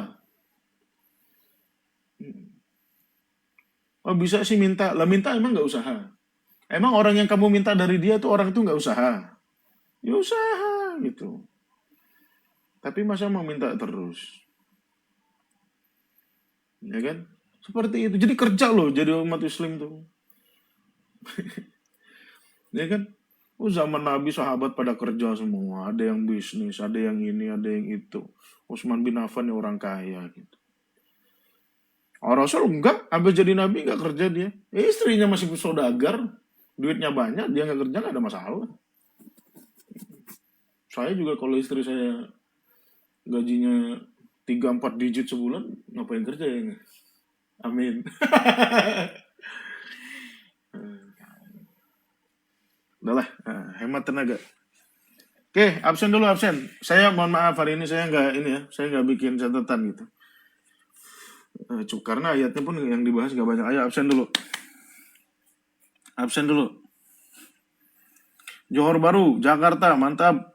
Oh bisa sih minta. Lah minta emang nggak usaha. Emang orang yang kamu minta dari dia tuh orang itu nggak usaha. Ya usaha gitu. Tapi masa mau minta terus. Ya kan? Seperti itu. Jadi kerja loh jadi umat Muslim tuh. Ya kan? Oh zaman Nabi sahabat pada kerja semua. Ada yang bisnis, ada yang ini, ada yang itu. Utsman bin Affan ya orang kaya gitu. Oh, Rasul enggak, habis jadi Nabi enggak kerja dia. Istrinya masih saudagar, duitnya banyak, dia enggak kerja enggak ada masalah. Saya juga kalau istri saya gajinya 3-4 digit sebulan, ngapain kerja ya? Amin. Udahlah, hemat tenaga. Oke, absen dulu absen. Saya mohon maaf hari ini saya nggak ini ya, saya nggak bikin catatan gitu. Karena ayatnya pun yang dibahas nggak banyak. Ayo absen dulu. Absen dulu. Johor Baru, Jakarta, mantap.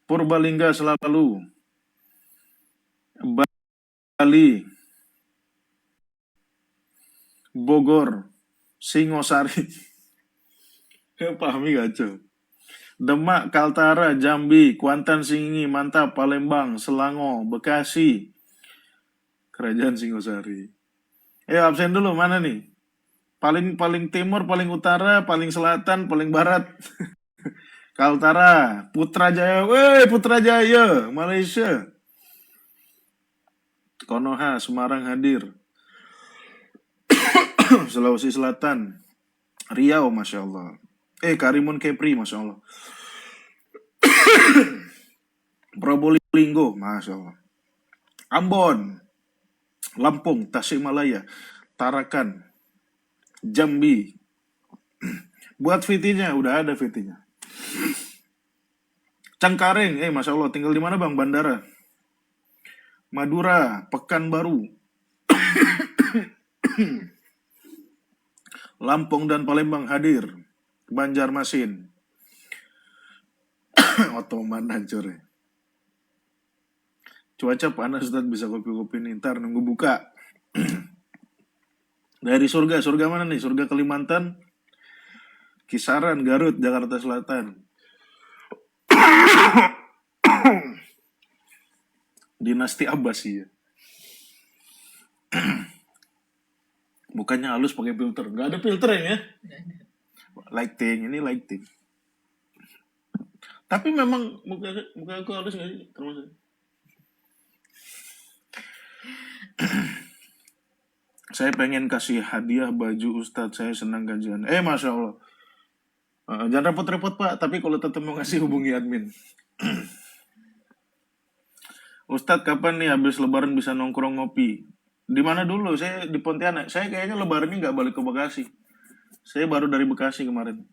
Purbalingga selalu. Bali, Bogor, Singosari. Pahami gak cuy? Demak, Kaltara, Jambi, Kuantan, Singi, mantap. Palembang, Selangor, Bekasi, Kerajaan Singosari. Ayo absen dulu, mana nih? Paling timur, paling utara, paling selatan, paling barat. Kaltara, Putrajaya, Putrajaya, Malaysia. Konoha, Semarang hadir. Sulawesi Selatan, Riau, Masya Allah. Karimun Kepri, Masya Allah. Probolinggo, Masya Allah. Ambon, Lampung, Tasikmalaya, Tarakan, Jambi. Buat VT-nya, udah ada VT-nya. Cengkareng, Masya Allah, tinggal di mana bang? Bandara. Madura, Pekanbaru, Lampung dan Palembang hadir. Banjarmasin, Otoman hancur ya. Cuaca panas Ustaz, bisa kopi-kopi nih, ntar nunggu buka. Dari surga mana nih? Surga Kalimantan, Kisaran, Garut, Jakarta Selatan. Dinasti Abbasiyah. Bukannya halus pakai filter. Nggak ada filter ya? Lighting, ini lighting. Tapi memang muka aku halus nggak sih? Termasuk. Saya pengen kasih hadiah baju Ustadz, saya senang kajian. Masya Allah. Jangan repot-repot Pak, tapi kalau tetap mau ngasih hubungi admin. Ustadz kapan nih habis lebaran bisa nongkrong ngopi? Di mana dulu? Saya di Pontianak. Saya kayaknya lebaran ini nggak balik ke Bekasi. Saya baru dari Bekasi kemarin.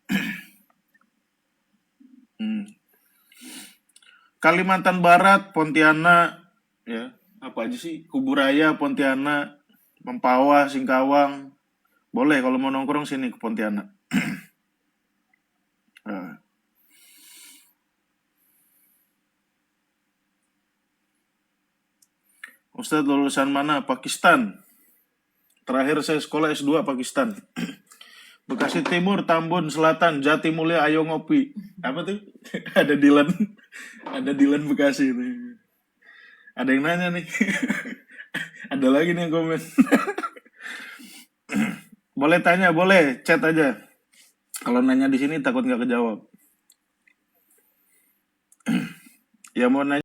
Kalimantan Barat, Pontianak, ya apa aja sih? Kuburaya, Pontianak, Mempawah, Singkawang. Boleh kalau mau nongkrong sini ke Pontianak. Ustadz lulusan mana? Pakistan. Terakhir saya sekolah S2 Pakistan. Bekasi Timur, Tambun Selatan, Jatimulya, ayo ngopi. Apa tuh? Ada Dilan. Ada Dilan Bekasi nih. Ada yang nanya nih. Ada lagi nih yang komen. Boleh tanya, boleh chat aja. Kalau nanya di sini takut nggak kejawab. Ya mau nanya